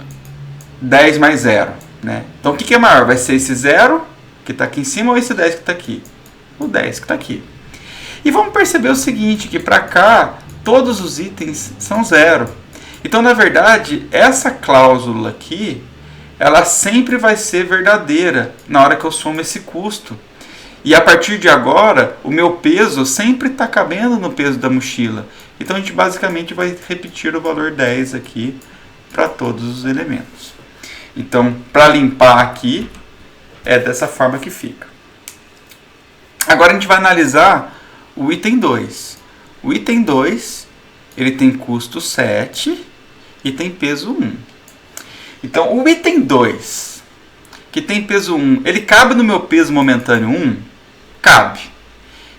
10 mais 0. Né? Então, o que é maior? Vai ser esse 0 que está aqui em cima ou esse 10 que está aqui? O 10 que está aqui. E vamos perceber o seguinte, que para cá, todos os itens são 0. Então, na verdade, essa cláusula aqui, ela sempre vai ser verdadeira na hora que eu somo esse custo. E a partir de agora, o meu peso sempre está cabendo no peso da mochila. Então, a gente basicamente vai repetir o valor 10 aqui para todos os elementos. Então, para limpar aqui, é dessa forma que fica. Agora a gente vai analisar o item 2. O item 2, ele tem custo 7 e tem peso 1. Então, o item 2, que tem peso 1, ele cabe no meu peso momentâneo 1? Cabe.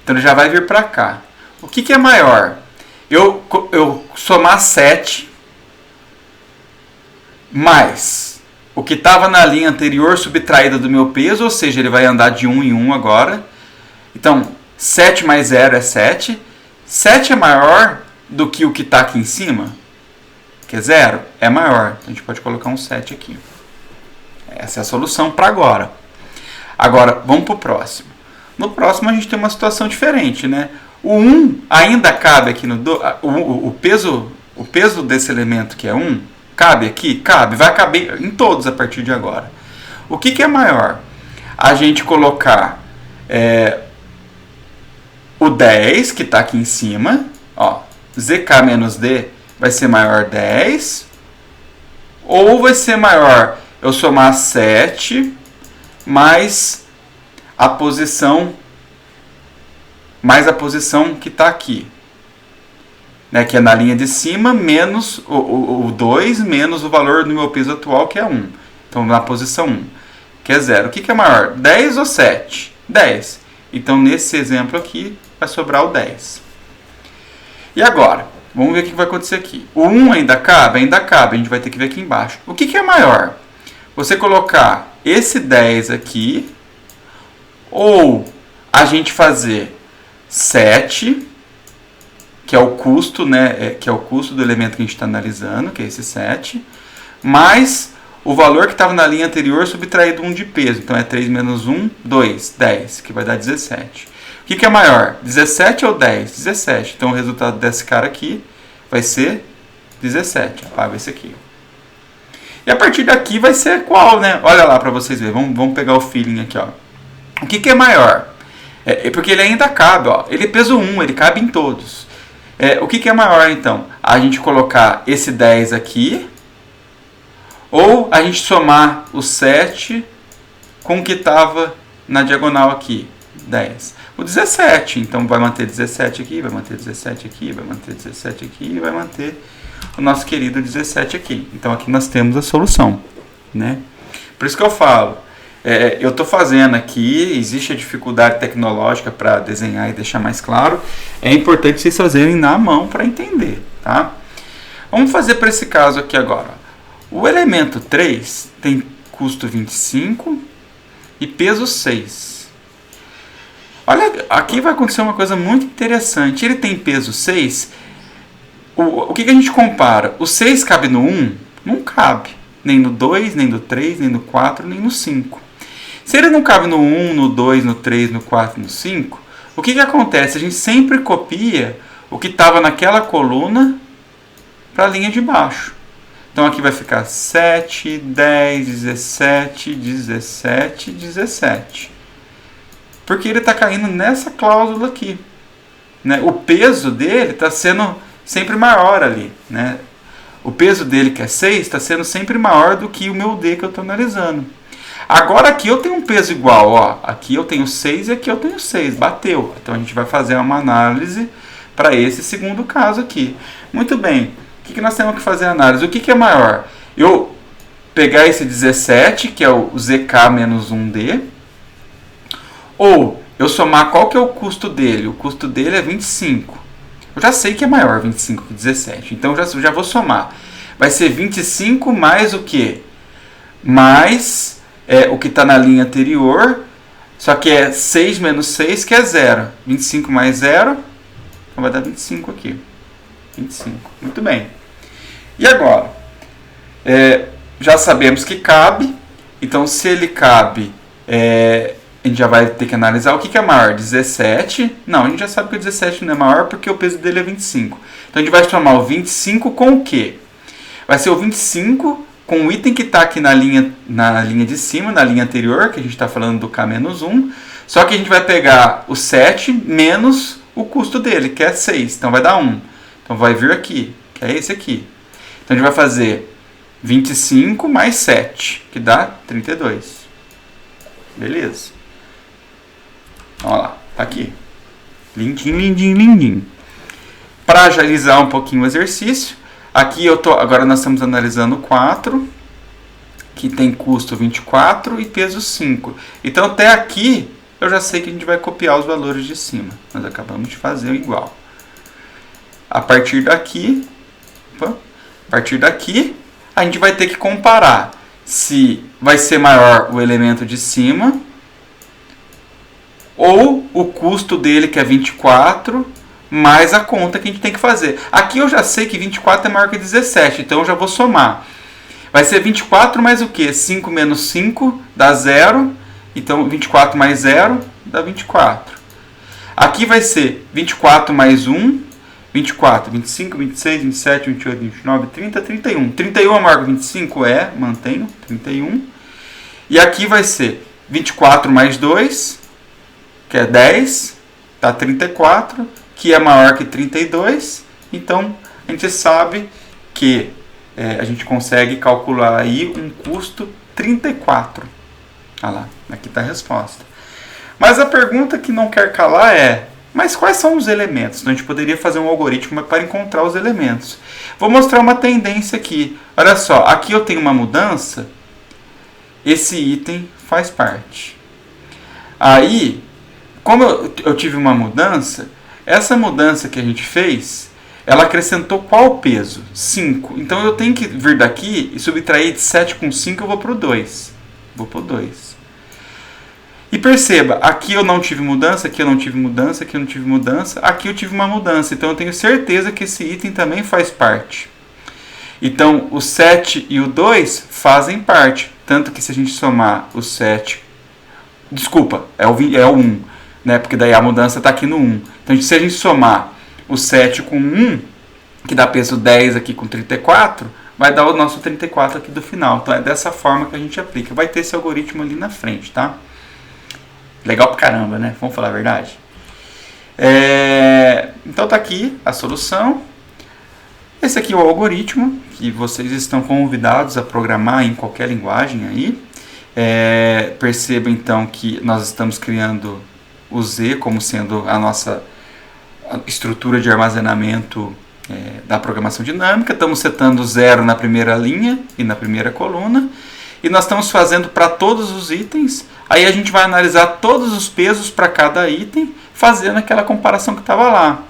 Então, ele já vai vir para cá. O que é maior? Eu somar 7 mais o que estava na linha anterior subtraída do meu peso, ou seja, ele vai andar de 1 em 1 agora. Então, 7 mais 0 é 7. 7 é maior do que o que está aqui em cima, que é 0, é maior. Então, a gente pode colocar um 7 aqui. Essa é a solução para agora. Agora, vamos para o próximo. No próximo, a gente tem uma situação diferente, né? O 1 ainda cabe aqui no... O peso desse elemento, que é 1, cabe aqui? Cabe. Vai caber em todos a partir de agora. O que é maior? A gente colocar o 10, que está aqui em cima. Ó, ZK menos D vai ser maior 10. Ou vai ser maior eu somar 7 mais a posição que está aqui. Né, que é na linha de cima, menos o 2, menos o valor do meu peso atual, que é 1. Então, na posição 1, que é 0. O que é maior? 10 ou 7? 10. Então, nesse exemplo aqui, vai sobrar o 10. E agora? Vamos ver o que vai acontecer aqui. O 1 ainda cabe? Ainda cabe. A gente vai ter que ver aqui embaixo. O que é maior? Você colocar esse 10 aqui, ou a gente fazer 7... que é o custo, né, que é o custo do elemento que a gente está analisando, que é esse 7, mais o valor que estava na linha anterior subtraído 1 de peso. Então é 3 menos 1, 2, 10, que vai dar 17. O que é maior, 17 ou 10? 17. Então o resultado desse cara aqui vai ser 17. Apaga esse aqui. E a partir daqui vai ser qual, né? Olha lá para vocês verem. Vamos pegar o feeling aqui, ó. O que é maior? Porque ele ainda cabe, ó. Ele é peso 1, ele cabe em todos. O que é maior, então? A gente colocar esse 10 aqui, ou a gente somar o 7 com o que estava na diagonal aqui, 10. O 17, então vai manter 17 aqui, vai manter 17 aqui, vai manter 17 aqui e vai manter o nosso querido 17 aqui. Então aqui nós temos a solução, né? Por isso que eu falo, eu estou fazendo aqui, existe a dificuldade tecnológica para desenhar e deixar mais claro, é importante vocês fazerem na mão para entender, tá? Vamos fazer para esse caso aqui agora. O elemento 3 tem custo 25 e peso 6. Olha, aqui vai acontecer uma coisa muito interessante. Ele tem peso 6. O que a gente compara? O 6 cabe no 1? Não cabe. Nem no 2, nem no 3, nem no 4, nem no 5. Se ele não cabe no 1, no 2, no 3, no 4, no 5, o que acontece? A gente sempre copia o que estava naquela coluna para a linha de baixo. Então aqui vai ficar 7, 10, 17, 17, 17. Porque ele está caindo nessa cláusula aqui, né? O peso dele está sendo sempre maior ali, né? O peso dele, que é 6, está sendo sempre maior do que o meu D que eu estou analisando. Agora aqui eu tenho um peso igual, ó. Aqui eu tenho 6 e aqui eu tenho 6. Bateu. Então a gente vai fazer uma análise para esse segundo caso aqui. Muito bem. O que nós temos que fazer a análise? O que é maior? Eu pegar esse 17, que é o ZK menos 1D, ou eu somar qual que é o custo dele? O custo dele é 25. Eu já sei que é maior 25 que 17, então eu já vou somar. Vai ser 25 mais o quê? Mais o que está na linha anterior, só que é 6 menos 6, que é 0. 25 mais 0, então vai dar 25 aqui. 25. Muito bem. E agora? Já sabemos que cabe. Então, se ele cabe, a gente já vai ter que analisar o que é maior. 17. Não, a gente já sabe que o 17 não é maior porque o peso dele é 25. Então, a gente vai somar o 25 com o quê? Vai ser o 25 com o item que está aqui na linha de cima, na linha anterior, que a gente está falando do K-1. Só que a gente vai pegar o 7 menos o custo dele, que é 6. Então, vai dar 1. Então vai vir aqui, que é esse aqui. Então a gente vai fazer 25 mais 7, que dá 32. Beleza. Olha lá, tá aqui. Lindinho, lindinho, lindinho. Para agilizar um pouquinho o exercício, aqui agora nós estamos analisando o 4, que tem custo 24 e peso 5. Então até aqui eu já sei que a gente vai copiar os valores de cima. Nós acabamos de fazer igual. A partir daqui, a gente vai ter que comparar se vai ser maior o elemento de cima ou o custo dele, que é 24, mais a conta que a gente tem que fazer. Aqui eu já sei que 24 é maior que 17, então eu já vou somar. Vai ser 24 mais o quê? 5 menos 5 dá 0, então 24 mais 0 dá 24. Aqui vai ser 24 mais 1, 24, 25, 26, 27, 28, 29, 30, 31. 31 é maior que 25? Mantenho, 31. E aqui vai ser 24 mais 2, que é 10, dá 34, que é maior que 32. Então, a gente sabe que a gente consegue calcular aí um custo 34. Olha lá, aqui está a resposta. Mas a pergunta que não quer calar é: mas quais são os elementos? Então a gente poderia fazer um algoritmo para encontrar os elementos. Vou mostrar uma tendência aqui. Olha só, aqui eu tenho uma mudança. Esse item faz parte. Aí, como eu tive uma mudança, essa mudança que a gente fez, ela acrescentou qual peso? 5. Então eu tenho que vir daqui e subtrair de 7 com 5, eu vou para o 2. Vou para o 2. E perceba, aqui eu não tive mudança, aqui eu não tive mudança, aqui eu não tive mudança, aqui eu tive uma mudança. Então eu tenho certeza que esse item também faz parte. Então o 7 e o 2 fazem parte. Tanto que se a gente somar o 7... Desculpa, é o 1, né? Porque daí a mudança está aqui no 1. Então se a gente somar o 7 com 1, que dá peso 10 aqui com 34, vai dar o nosso 34 aqui do final. Então é dessa forma que a gente aplica. Vai ter esse algoritmo ali na frente, tá? Legal pra caramba, né? Vamos falar a verdade? Então tá aqui a solução. Esse aqui é o algoritmo que vocês estão convidados a programar em qualquer linguagem aí. Perceba então que nós estamos criando o Z como sendo a nossa estrutura de armazenamento da programação dinâmica. Estamos setando 0 na primeira linha e na primeira coluna. E nós estamos fazendo para todos os itens. Aí a gente vai analisar todos os pesos para cada item, fazendo aquela comparação que estava lá.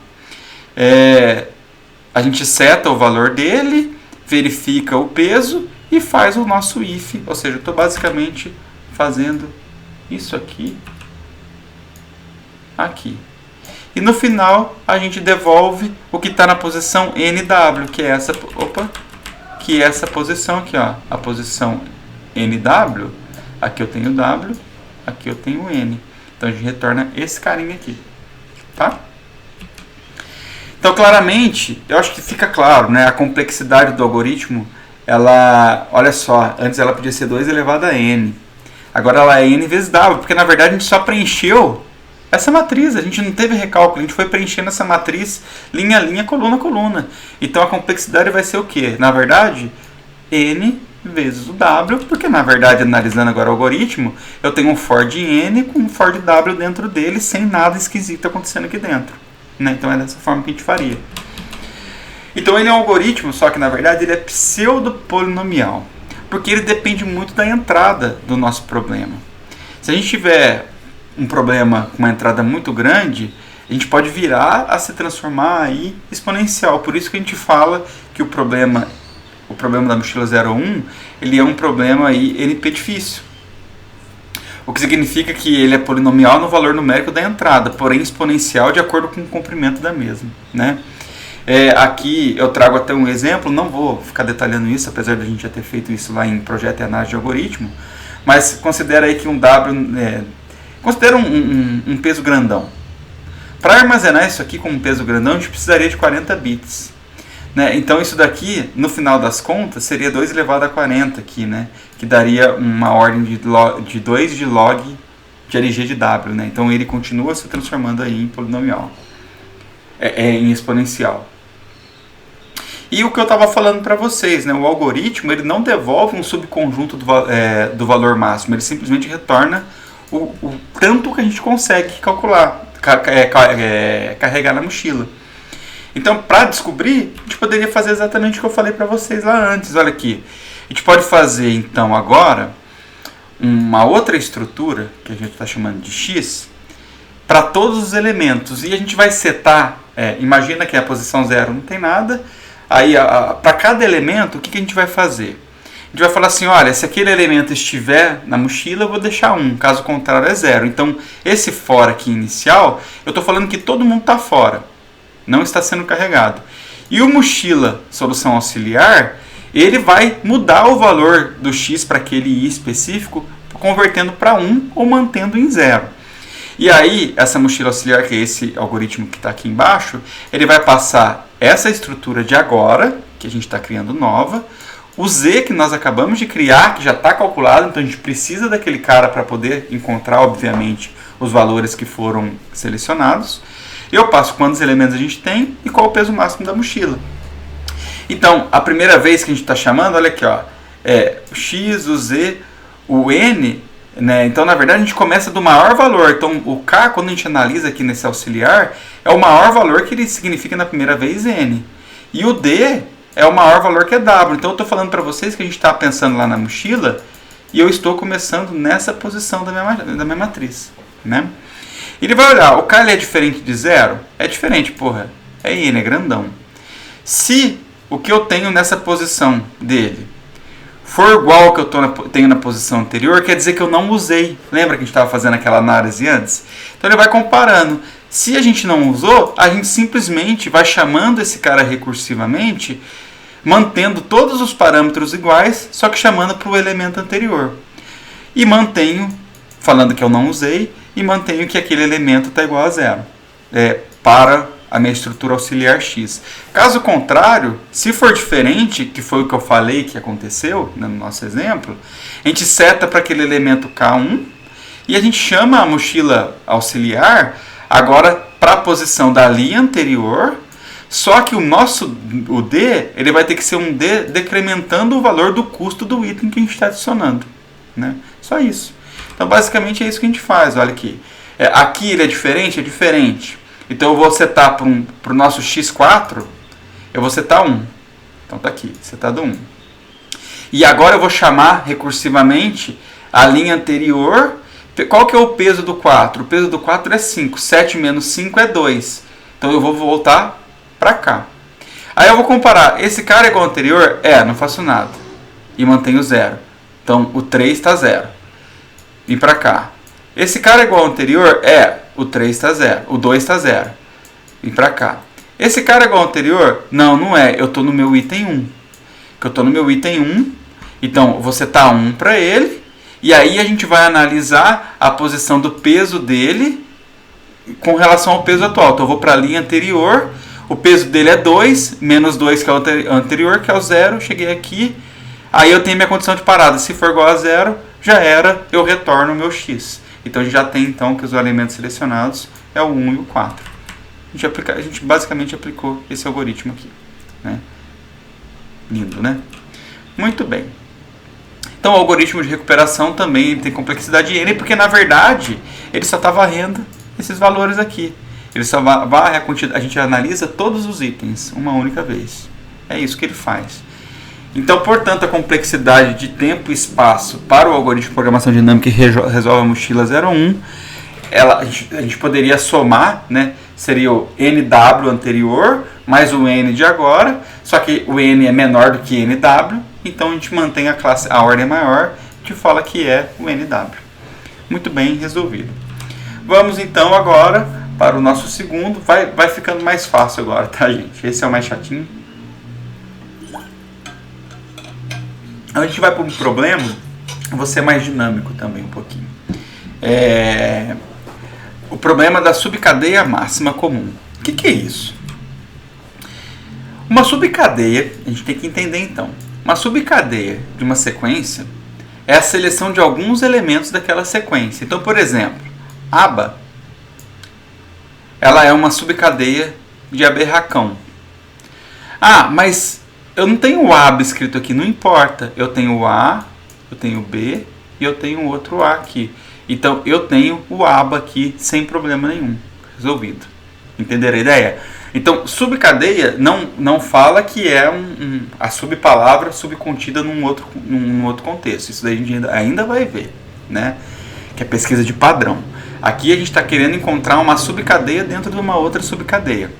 A gente seta o valor dele, verifica o peso e faz o nosso if. Ou seja, eu estou basicamente fazendo isso aqui. E no final a gente devolve o que está na posição NW, que é essa, essa posição aqui, ó, a posição NW. Aqui eu tenho W, aqui eu tenho N. Então a gente retorna esse carinha aqui, tá? Então claramente, eu acho que fica claro, né, a complexidade do algoritmo. Ela, olha só, antes ela podia ser 2 elevado a N. Agora ela é N vezes W, porque na verdade a gente só preencheu essa matriz, a gente não teve recálculo, a gente foi preenchendo essa matriz linha a linha, coluna a coluna. Então a complexidade vai ser o quê? Na verdade, N vezes o W, porque na verdade, analisando agora o algoritmo, eu tenho um for de N com um for de W dentro dele, sem nada esquisito acontecendo aqui dentro, né? Então é dessa forma que a gente faria. Então ele é um algoritmo, só que na verdade ele é pseudo-polinomial, porque ele depende muito da entrada do nosso problema. Se a gente tiver um problema com uma entrada muito grande, a gente pode virar a se transformar aí exponencial. Por isso que a gente fala que o problema da mochila 01, ele é um problema aí NP difícil. O que significa que ele é polinomial no valor numérico da entrada, porém exponencial de acordo com o comprimento da mesma, né? Aqui eu trago até um exemplo, não vou ficar detalhando isso, apesar de a gente já ter feito isso lá em projeto e análise de algoritmo, mas considera aí que um W, considera um peso grandão. Para armazenar isso aqui como um peso grandão, a gente precisaria de 40 bits. Né? Então isso daqui, no final das contas, seria 2 elevado a 40 aqui, né? Que daria uma ordem de 2 de log de LG de W. Né? Então ele continua se transformando aí em polinomial, em exponencial. E o que eu estava falando para vocês, né? O algoritmo ele não devolve um subconjunto do valor máximo, ele simplesmente retorna o tanto que a gente consegue calcular, carregar na mochila. Então, para descobrir, a gente poderia fazer exatamente o que eu falei para vocês lá antes. Olha aqui, a gente pode fazer então agora uma outra estrutura, que a gente está chamando de X, para todos os elementos. E a gente vai setar, imagina que a posição 0 não tem nada, aí para cada elemento, o que a gente vai fazer? A gente vai falar assim, olha, se aquele elemento estiver na mochila, eu vou deixar 1, caso contrário é 0. Então, esse fora aqui inicial, eu estou falando que todo mundo está fora, não está sendo carregado. E o mochila, solução auxiliar, ele vai mudar o valor do x para aquele i específico, convertendo para 1 ou mantendo em 0. E aí, essa mochila auxiliar, que é esse algoritmo que está aqui embaixo, ele vai passar essa estrutura de agora, que a gente está criando nova, o z que nós acabamos de criar, que já está calculado, então a gente precisa daquele cara para poder encontrar, obviamente, os valores que foram selecionados. Eu passo quantos elementos a gente tem e qual o peso máximo da mochila. Então, a primeira vez que a gente está chamando, olha aqui, ó, o x, o z, o n, né? Então, na verdade, a gente começa do maior valor. Então, o k, quando a gente analisa aqui nesse auxiliar, é o maior valor que ele significa na primeira vez n. E o d é o maior valor que é w. Então, eu estou falando para vocês que a gente está pensando lá na mochila e eu estou começando nessa posição da minha matriz, né? Ele vai olhar, o k ele é diferente de 0? É diferente, porra. N, é grandão. Se o que eu tenho nessa posição dele for igual ao que eu tenho na posição anterior, quer dizer que eu não usei. Lembra que a gente estava fazendo aquela análise antes? Então ele vai comparando. Se a gente não usou, a gente simplesmente vai chamando esse cara recursivamente, mantendo todos os parâmetros iguais, só que chamando para o elemento anterior. E mantenho, falando que eu não usei, e mantenho que aquele elemento está igual a zero. Para a minha estrutura auxiliar X. Caso contrário, se for diferente, que foi o que eu falei que aconteceu no nosso exemplo, a gente seta para aquele elemento K1 e a gente chama a mochila auxiliar agora para a posição da linha anterior, só que o D ele vai ter que ser um D decrementando o valor do custo do item que a gente está adicionando. Né? Só isso. Então basicamente é isso que a gente faz. Olha aqui. Aqui ele é diferente? É diferente. Então eu vou setar para o nosso x4, eu vou setar 1. Então está aqui, setado 1. E agora eu vou chamar recursivamente a linha anterior. Qual que é o peso do 4? O peso do 4 é 5. 7 menos 5 é 2. Então eu vou voltar para cá. Aí eu vou comparar. Esse cara é igual ao anterior? Não faço nada. E mantenho 0. Então o 3 está 0. Vim para cá. Esse cara é igual ao anterior? O 3 está 0. O 2 está 0. Vim para cá. Esse cara é igual ao anterior? Não, não é. Eu estou no meu item 1. Eu estou no meu item 1. Então, vou setar 1 para ele. E aí a gente vai analisar a posição do peso dele com relação ao peso atual. Então, eu vou para a linha anterior. O peso dele é 2. Menos 2 que é o anterior, que é o 0. Cheguei aqui. Aí eu tenho minha condição de parada. Se for igual a 0, já era. Eu retorno o meu x. Então a gente já tem então que os elementos selecionados é o 1 e o 4. A gente basicamente aplicou esse algoritmo aqui. Né? Lindo, né? Muito bem. Então o algoritmo de recuperação também tem complexidade n, porque na verdade ele só está varrendo esses valores aqui. Ele só varre a quantidade. A gente analisa todos os itens uma única vez. É isso que ele faz. Então, portanto, a complexidade de tempo e espaço para o algoritmo de programação dinâmica que resolve a mochila 01, a gente poderia somar, né? Seria o NW anterior mais o N de agora, só que o N é menor do que NW, então a gente mantém a ordem maior, que fala que é o NW. Muito bem resolvido. Vamos então agora para o nosso segundo, vai ficando mais fácil agora, tá, gente? Esse é o mais chatinho. A gente vai para um problema, vou ser mais dinâmico também um pouquinho. O problema da subcadeia máxima comum. O que é isso? Uma subcadeia, a gente tem que entender então. Uma subcadeia de uma sequência é a seleção de alguns elementos daquela sequência. Então, por exemplo, aba, ela é uma subcadeia de aberracão. Mas eu não tenho o aba escrito aqui, não importa. Eu tenho o A, eu tenho o B e eu tenho outro A aqui. Então eu tenho o aba aqui sem problema nenhum. Resolvido. Entenderam a ideia? Então subcadeia não fala que é a subpalavra subcontida num outro contexto. Isso daí a gente ainda vai ver, né? Que é pesquisa de padrão. Aqui a gente está querendo encontrar uma subcadeia dentro de uma outra subcadeia.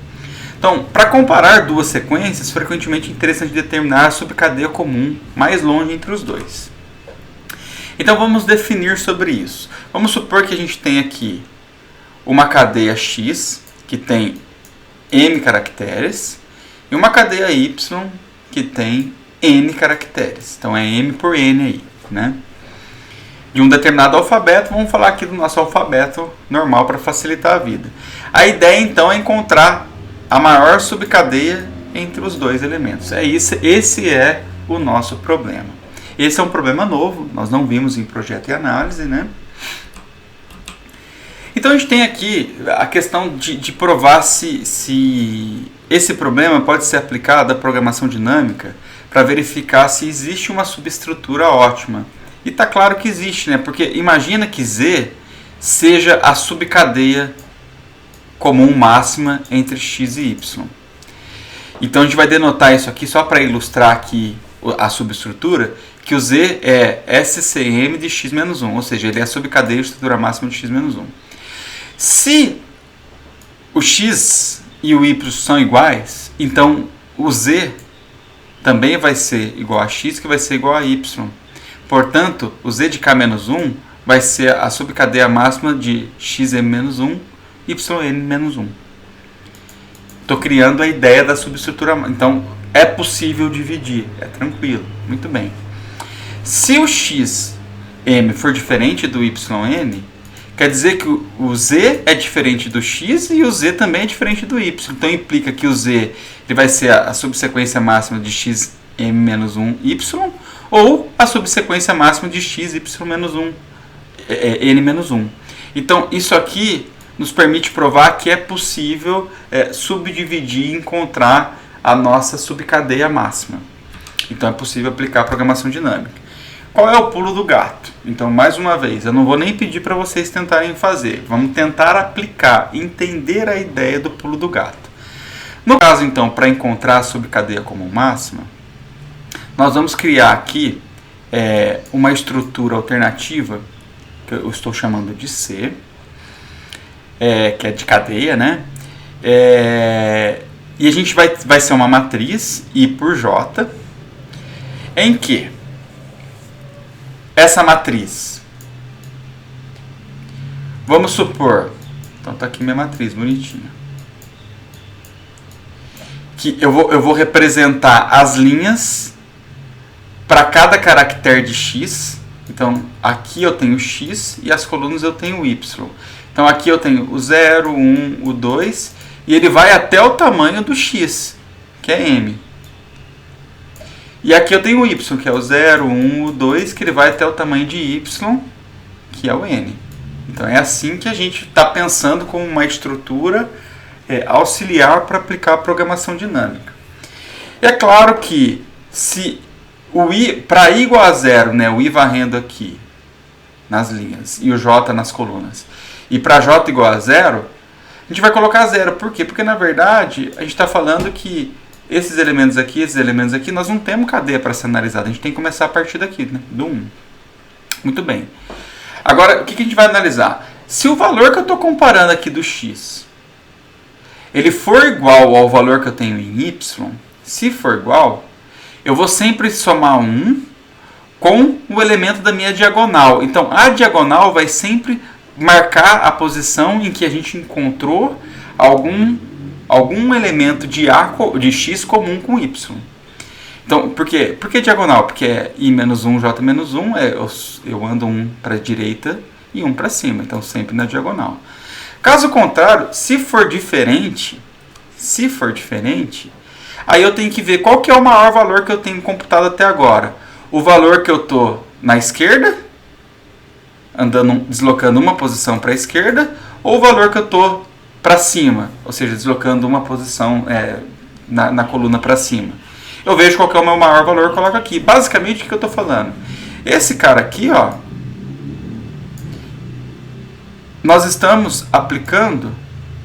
Então, para comparar duas sequências, frequentemente é interessante determinar a subcadeia comum mais longe entre os dois. Então, vamos definir sobre isso. Vamos supor que a gente tem aqui uma cadeia X, que tem M caracteres, e uma cadeia Y, que tem N caracteres. Então, é M por N aí, né? De um determinado alfabeto, vamos falar aqui do nosso alfabeto normal para facilitar a vida. A ideia, então, é encontrar a maior subcadeia entre os dois elementos. Esse é o nosso problema. Esse é um problema novo, nós não vimos em projeto e análise, né? Então a gente tem aqui a questão de provar se esse problema pode ser aplicado à programação dinâmica para verificar se existe uma subestrutura ótima. E está claro que existe, né? Porque imagina que Z seja a subcadeia comum máxima entre x e y. Então a gente vai denotar isso aqui só para ilustrar aqui a subestrutura, que o z é SCM de x menos 1, ou seja, ele é a subcadeia de estrutura máxima de x menos 1. Se o x e o y são iguais, então o z também vai ser igual a x, que vai ser igual a y. Portanto, o z de k menos 1 vai ser a subcadeia máxima de xm-1, yn-1. Estou criando a ideia da subestrutura. Então, é possível dividir, é tranquilo, muito bem. Se o xm for diferente do yn, quer dizer que o z é diferente do x e o z também é diferente do y. Então, implica que o z ele vai ser a subsequência máxima de xm-1y ou a subsequência máxima de xy-1, n-1. Então, isso aqui nos permite provar que é possível subdividir e encontrar a nossa subcadeia máxima. Então, é possível aplicar a programação dinâmica. Qual é o pulo do gato? Então, mais uma vez, eu não vou nem pedir para vocês tentarem fazer. Vamos tentar aplicar, entender a ideia do pulo do gato. No caso, então, para encontrar a subcadeia como máxima, nós vamos criar aqui uma estrutura alternativa, que eu estou chamando de C, que é de cadeia, né? E a gente vai ser uma matriz I por J, em que essa matriz, vamos supor, então tá aqui minha matriz bonitinha, que eu vou representar as linhas para cada caractere de x. Então aqui eu tenho x e as colunas eu tenho y. Então aqui eu tenho o 0, 1, o 2 e ele vai até o tamanho do x, que é m. E aqui eu tenho o y, que é o 0, 1, o 2, que ele vai até o tamanho de y, que é o n. Então é assim que a gente está pensando como uma estrutura auxiliar para aplicar a programação dinâmica. E é claro que se o i, para i igual a 0, né, o i varrendo aqui nas linhas e o j nas colunas, e para j igual a 0, a gente vai colocar 0. Por quê? Porque na verdade a gente está falando que esses elementos aqui, nós não temos cadeia para ser analisada. A gente tem que começar a partir daqui, né? Do 1. Muito bem. Agora, o que a gente vai analisar? Se o valor que eu estou comparando aqui do x, ele for igual ao valor que eu tenho em y, se for igual, eu vou sempre somar 1 com o elemento da minha diagonal. Então, a diagonal vai sempre marcar a posição em que a gente encontrou algum elemento de x comum com y. Então, por quê? Por que diagonal? Porque é i-1, j-1, eu ando 1 para a direita e 1 para cima, então sempre na diagonal. Caso contrário, se for diferente, aí eu tenho que ver qual que é o maior valor que eu tenho computado até agora. O valor que eu estou na esquerda, deslocando uma posição para a esquerda, ou o valor que eu estou para cima, ou seja, deslocando uma posição na coluna para cima. Eu vejo qual que é o meu maior valor e coloco aqui. Basicamente, o que eu estou falando? Esse cara aqui, ó, nós estamos aplicando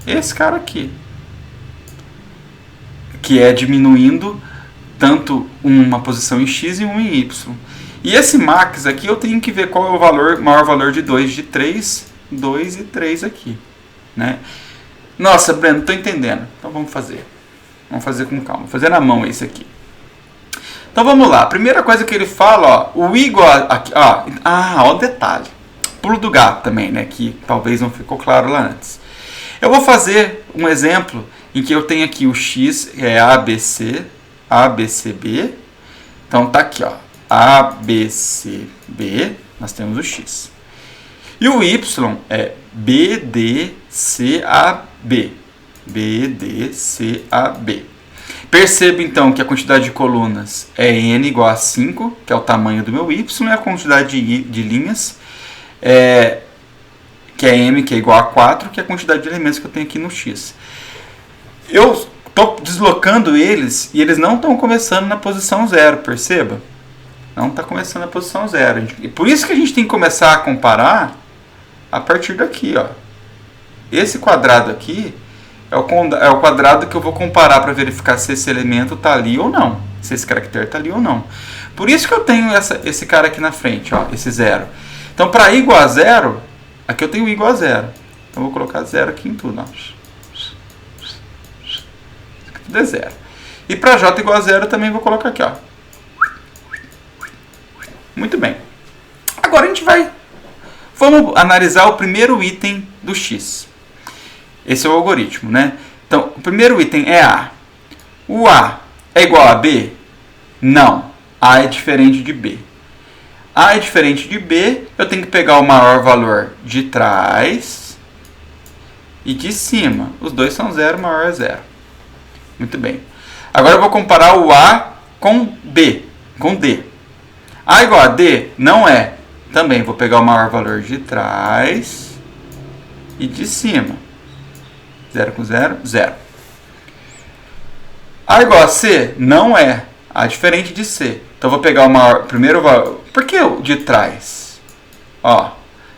esse cara aqui, que é diminuindo tanto uma posição em x e uma em y. E esse max aqui eu tenho que ver qual é o maior valor de 2, de 3, 2 e 3 aqui, né? Nossa, Breno, não estou entendendo. Então vamos fazer. Vamos fazer com calma. Vou fazer na mão esse aqui. Então vamos lá. A primeira coisa que ele fala, ó, o igual aqui, ó o detalhe. Pulo do gato também, né? Que talvez não ficou claro lá antes. Eu vou fazer um exemplo em que eu tenho aqui o x, é ABC, ABCB. Então tá aqui, ó. ABCB, nós temos o x. E o y é BDCAB. BDCAB. Perceba então que a quantidade de colunas é n igual a 5, que é o tamanho do meu y, e a quantidade de linhas que é m, que é igual a 4, que é a quantidade de elementos que eu tenho aqui no x. Eu estou deslocando eles e eles não estão começando na posição 0, perceba? Não está começando na posição 0. Por isso que a gente tem que começar a comparar a partir daqui, ó. Esse quadrado aqui é o quadrado que eu vou comparar para verificar se esse elemento está ali ou não. Se esse caractere está ali ou não. Por isso que eu tenho esse cara aqui na frente, ó, esse 0. Então, para i igual a 0, aqui eu tenho i igual a 0. Então, eu vou colocar 0 aqui em tudo. Ó. Isso aqui tudo é 0. E para j igual a 0 eu também vou colocar aqui, ó. Muito bem. Agora a gente vamos analisar o primeiro item do x. Esse é o algoritmo, né? Então, o primeiro item é A. O A é igual a B? Não. A é diferente de B. A é diferente de B, eu tenho que pegar o maior valor de trás e de cima. Os dois são 0, o maior é 0. Muito bem. Agora eu vou comparar o A com B, com D. A igual a D? Não é. Também vou pegar o maior valor de trás e de cima. 0 com 0, 0. A igual a C? Não é. A é diferente de C. Então, vou pegar o maior, primeiro valor. Por que o de trás? Ó,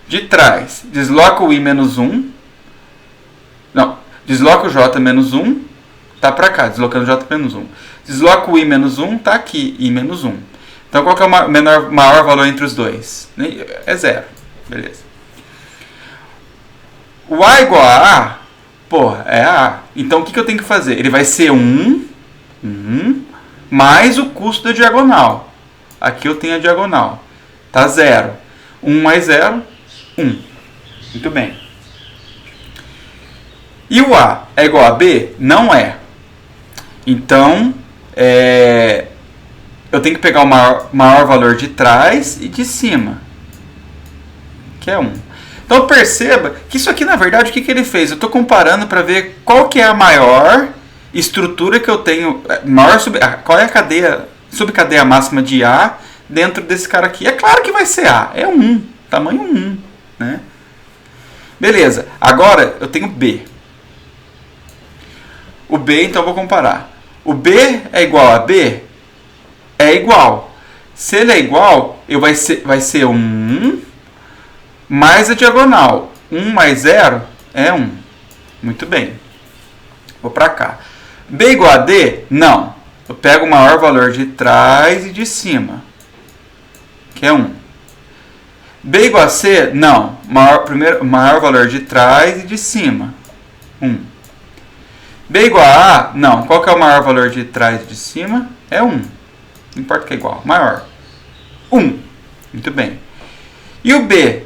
de trás, desloca o I menos 1. Não, desloca o J menos 1. Tá pra cá, deslocando o J menos 1. Desloca o I menos 1, tá aqui, I menos 1. Então, qual que é o maior valor entre os dois? É 0. Beleza. O A igual a A, porra, é A. Então, o que eu tenho que fazer? Ele vai ser 1, mais o custo da diagonal. Aqui eu tenho a diagonal. Tá 0. 1 mais 0, 1. Muito bem. E o A é igual a B? Não é. Então, eu tenho que pegar o maior valor de trás e de cima, que é 1. Então, perceba que isso aqui, na verdade, o que ele fez? Eu estou comparando para ver qual que é a maior estrutura que eu tenho, qual é a subcadeia máxima de A dentro desse cara aqui. É claro que vai ser A, é 1, tamanho 1, né? Beleza, agora eu tenho B. O B, então, eu vou comparar. O B é igual a B? É igual. Se ele é igual, vai ser 1 mais a diagonal. 1 mais 0 é 1. Muito bem. Vou para cá. B igual a D? Não. Eu pego o maior valor de trás e de cima, que é 1. B igual a C? Não. Maior valor de trás e de cima, 1. B igual a A? Não. Qual que é o maior valor de trás e de cima? É 1. Não importa que é igual. Maior. 1. Muito bem. E o B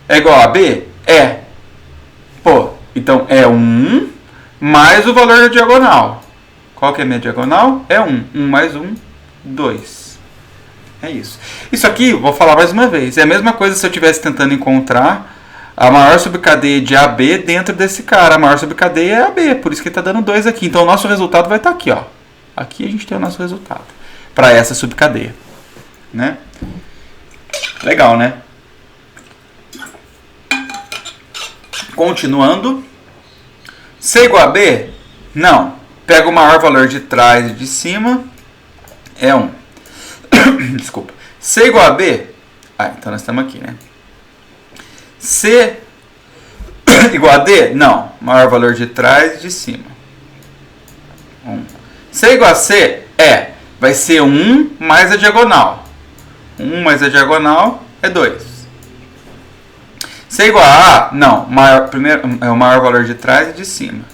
é igual a B? É. Pô, então é 1 mais o valor da diagonal. Qual que é a minha diagonal? É 1. 1 mais 1, 2. É isso. Isso aqui, vou falar mais uma vez, é a mesma coisa se eu estivesse tentando encontrar a maior subcadeia de AB dentro desse cara. A maior subcadeia é AB, por isso que ele está dando 2 aqui. Então, o nosso resultado vai estar aqui, ó. Aqui a gente tem o nosso resultado para essa subcadeia, né? Legal, né? Continuando. C igual a B? Não. Pega o maior valor de trás e de cima. É 1. Desculpa. C igual a B? Ah, então nós estamos aqui, né? C igual a D? Não. Maior valor de trás e de cima. 1. C igual a C? É. Vai ser 1 mais a diagonal. 1 mais a diagonal é 2. C igual a A? Não. Primeiro é o maior valor de trás e de cima.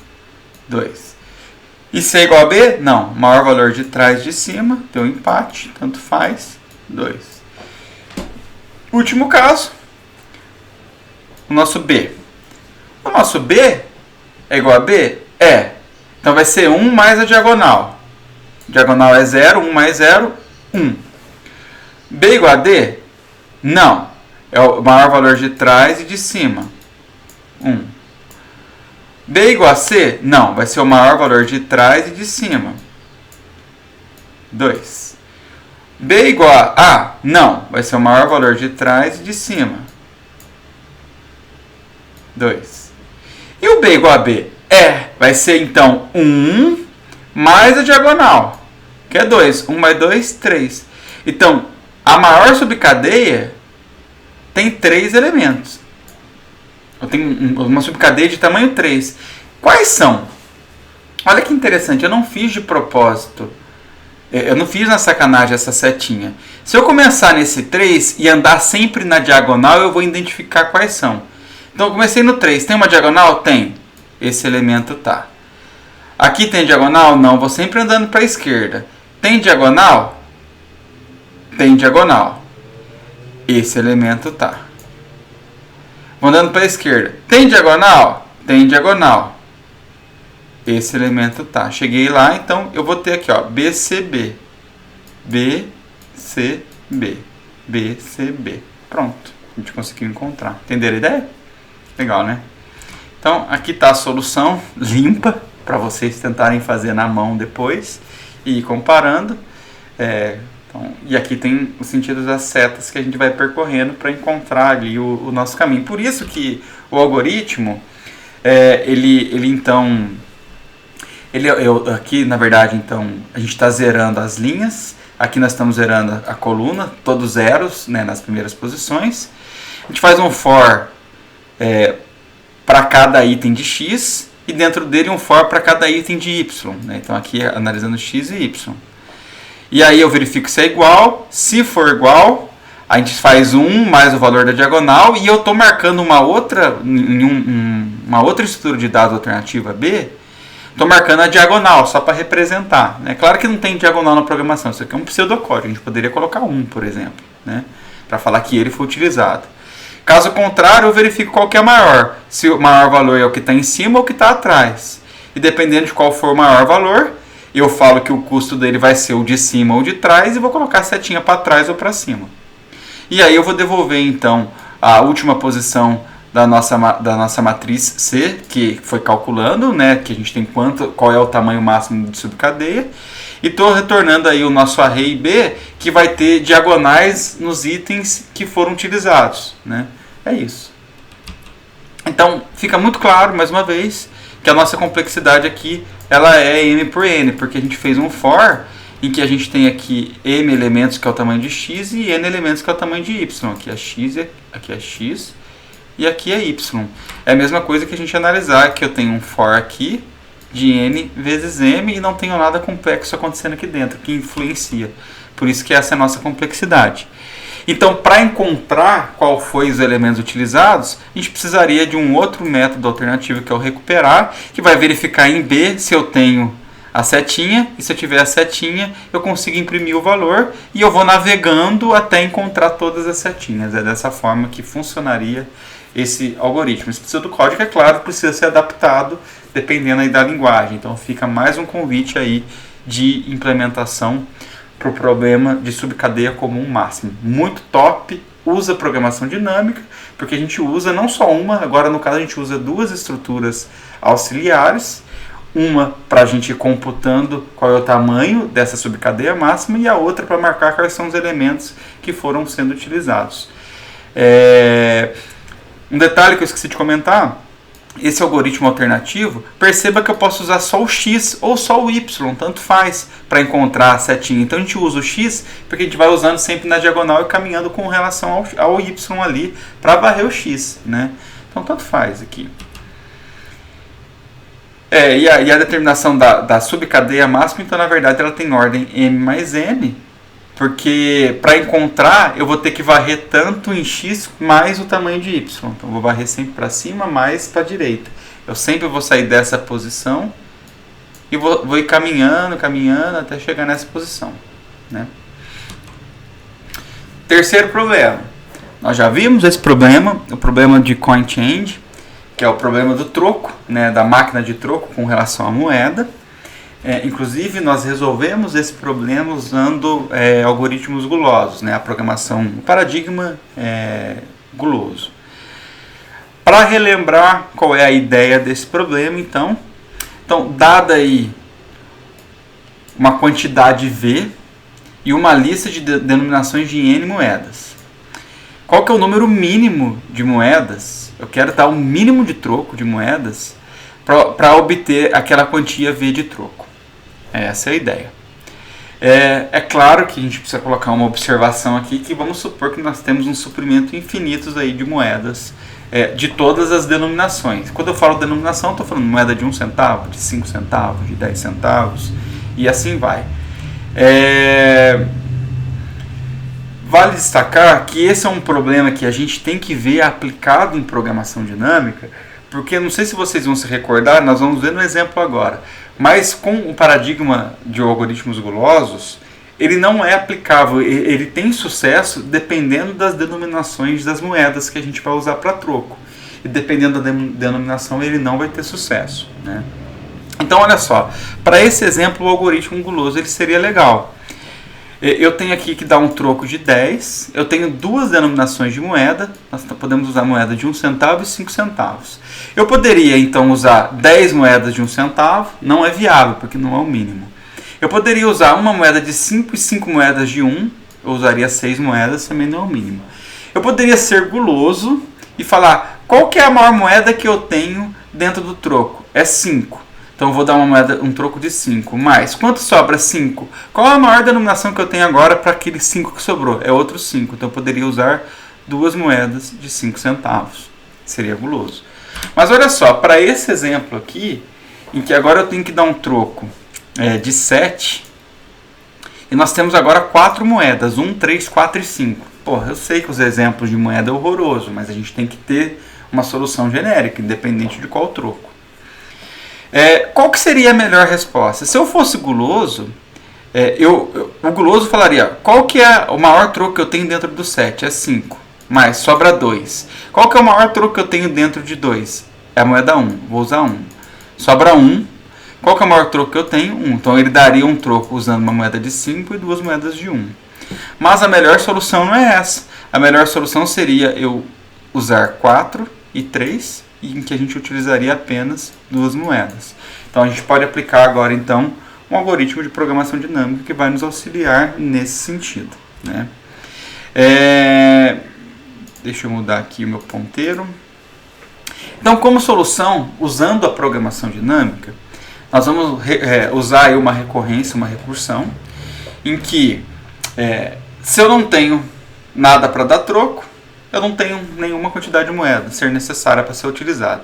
2. E C igual a B? Não. Maior valor de trás e de cima. Deu um empate. Tanto faz. 2. Último caso. O nosso B. O nosso B é igual a B? É. Então vai ser 1 mais a diagonal. Diagonal é 0. 1 mais 0, 1. B igual a D? Não. É o maior valor de trás e de cima. 1. B igual a C? Não. Vai ser o maior valor de trás e de cima. 2. B igual a A? Não. Vai ser o maior valor de trás e de cima. 2. E o B igual a B? É. Vai ser, então, 1 mais a diagonal, que é 2. 1 mais 2, 3. Então, a maior subcadeia tem 3 elementos. Eu tenho uma subcadeia de tamanho 3. Quais são? Olha que interessante, eu não fiz de propósito. Eu não fiz na sacanagem essa setinha. Se eu começar nesse 3 e andar sempre na diagonal, eu vou identificar quais são. Então, eu comecei no 3. Tem uma diagonal? Tem. Esse elemento tá. Aqui tem diagonal? Não, vou sempre andando para a esquerda. Tem diagonal? Tem diagonal. Esse elemento tá. Vou andando para a esquerda. Tem diagonal? Tem diagonal. Esse elemento tá. Cheguei lá, então eu vou ter aqui, ó, BCB. BCB. BCB. Pronto. A gente conseguiu encontrar. Entenderam a ideia? Legal, né? Então, aqui está a solução limpa para vocês tentarem fazer na mão depois e ir comparando. E aqui tem o sentido das setas que a gente vai percorrendo para encontrar ali o nosso caminho. Por isso que o algoritmo, aqui na verdade, então, a gente está zerando as linhas. Aqui nós estamos zerando a coluna, todos zeros, né, nas primeiras posições. A gente faz um for para cada item de x e dentro dele um for para cada item de y. Né? Então aqui analisando x e y. E aí eu verifico se é igual. Se for igual, a gente faz 1 mais o valor da diagonal e eu estou marcando uma outra estrutura de dados alternativa B. Estou marcando a diagonal, só para representar. Né? Claro que não tem diagonal na programação, isso aqui é um pseudocódigo. A gente poderia colocar 1, por exemplo, né? Para falar que ele foi utilizado. Caso contrário, eu verifico qual que é maior. Se o maior valor é o que está em cima ou o que está atrás. E dependendo de qual for o maior valor, eu falo que o custo dele vai ser o de cima ou de trás e vou colocar a setinha para trás ou para cima. E aí eu vou devolver, então, a última posição da nossa matriz C, que foi calculando, né, que a gente tem qual é o tamanho máximo de subcadeia, e estou retornando aí o nosso array B, que vai ter diagonais nos itens que foram utilizados, né? É isso. Então, fica muito claro, mais uma vez, que a nossa complexidade aqui, ela é m por n, porque a gente fez um for, em que a gente tem aqui m elementos, que é o tamanho de x, e n elementos, que é o tamanho de y. Aqui é x, aqui é x, e aqui é y. É a mesma coisa que a gente analisar, que eu tenho um for aqui de n vezes m e não tenho nada complexo acontecendo aqui dentro, que influencia. Por isso que essa é a nossa complexidade. Então, para encontrar qual foi os elementos utilizados, a gente precisaria de um outro método alternativo, que é o recuperar, que vai verificar em B se eu tenho a setinha, e se eu tiver a setinha, eu consigo imprimir o valor, e eu vou navegando até encontrar todas as setinhas. É dessa forma que funcionaria esse algoritmo. Esse pseudocódigo, é claro, precisa ser adaptado dependendo aí da linguagem. Então fica mais um convite aí de implementação para o problema de subcadeia comum máximo. Muito top, usa programação dinâmica, porque a gente usa não só uma, agora no caso a gente usa duas estruturas auxiliares, uma para a gente ir computando qual é o tamanho dessa subcadeia máxima e a outra para marcar quais são os elementos que foram sendo utilizados. Um detalhe que eu esqueci de comentar, esse algoritmo alternativo, perceba que eu posso usar só o x ou só o y, tanto faz, para encontrar a setinha. Então a gente usa o x porque a gente vai usando sempre na diagonal e caminhando com relação ao y ali para varrer o x, né? Então tanto faz aqui. E a determinação da subcadeia máxima, então na verdade ela tem ordem m mais n, porque para encontrar eu vou ter que varrer tanto em x mais o tamanho de y. Então eu vou varrer sempre para cima mais para a direita. Eu sempre vou sair dessa posição e vou ir caminhando até chegar nessa posição, né? Terceiro problema. Nós já vimos esse problema, o problema de coin change, que é o problema do troco, né, da máquina de troco com relação à moeda. Inclusive, nós resolvemos esse problema usando algoritmos gulosos, né, a programação, o paradigma guloso. Para relembrar qual é a ideia desse problema, então dada aí uma quantidade V e uma lista de denominações de N moedas. Qual que é o número mínimo de moedas? Eu quero dar um mínimo de troco de moedas para obter aquela quantia V de troco. Essa é a ideia. É claro que a gente precisa colocar uma observação aqui, que vamos supor que nós temos um suprimento infinito aí de moedas de todas as denominações. Quando eu falo denominação, estou falando moeda de 1 centavo, de 5 centavos, de 10 centavos e assim vai. Vale destacar que esse é um problema que a gente tem que ver aplicado em programação dinâmica, Porque não sei se vocês vão se recordar, nós vamos ver no exemplo agora. Mas com o paradigma de algoritmos gulosos, ele não é aplicável, ele tem sucesso dependendo das denominações das moedas que a gente vai usar para troco. E dependendo da denominação, ele não vai ter sucesso, né? Então, olha só, para esse exemplo, o algoritmo guloso ele seria legal. Eu tenho aqui que dar um troco de 10, eu tenho duas denominações de moeda, nós podemos usar moeda de 1 centavo e 5 centavos. Eu poderia, então, usar 10 moedas de 1 centavo, não é viável, porque não é o mínimo. Eu poderia usar uma moeda de 5 e 5 moedas de 1, eu usaria 6 moedas, também não é o mínimo. Eu poderia ser guloso e falar, qual que é a maior moeda que eu tenho dentro do troco? É 5. Então eu vou dar um troco de 5. Mas, quanto sobra? 5. Qual a maior denominação que eu tenho agora para aquele 5 que sobrou? É outro 5. Então eu poderia usar duas moedas de 5 centavos. Seria guloso. Mas olha só, para esse exemplo aqui, em que agora eu tenho que dar um troco de 7, e nós temos agora 4 moedas, 1, 3, 4 e 5. Porra, eu sei que os exemplos de moeda é horroroso, mas a gente tem que ter uma solução genérica, independente de qual troco. Qual que seria a melhor resposta? Se eu fosse guloso, o guloso falaria, qual que é o maior troco que eu tenho dentro do 7? É 5, mas sobra 2. Qual que é o maior troco que eu tenho dentro de 2? É a moeda 1, vou usar 1. Sobra 1. Qual que é o maior troco que eu tenho? 1. Então ele daria um troco usando uma moeda de 5 e duas moedas de 1. Mas a melhor solução não é essa. A melhor solução seria eu usar 4 e 3, em que a gente utilizaria apenas duas moedas. Então a gente pode aplicar agora então um algoritmo de programação dinâmica que vai nos auxiliar nesse sentido, né? Deixa eu mudar aqui o meu ponteiro. Então, como solução, usando a programação dinâmica, nós vamos usar aí uma recorrência, uma recursão, em que se eu não tenho nada para dar troco, eu não tenho nenhuma quantidade de moeda ser necessária para ser utilizada.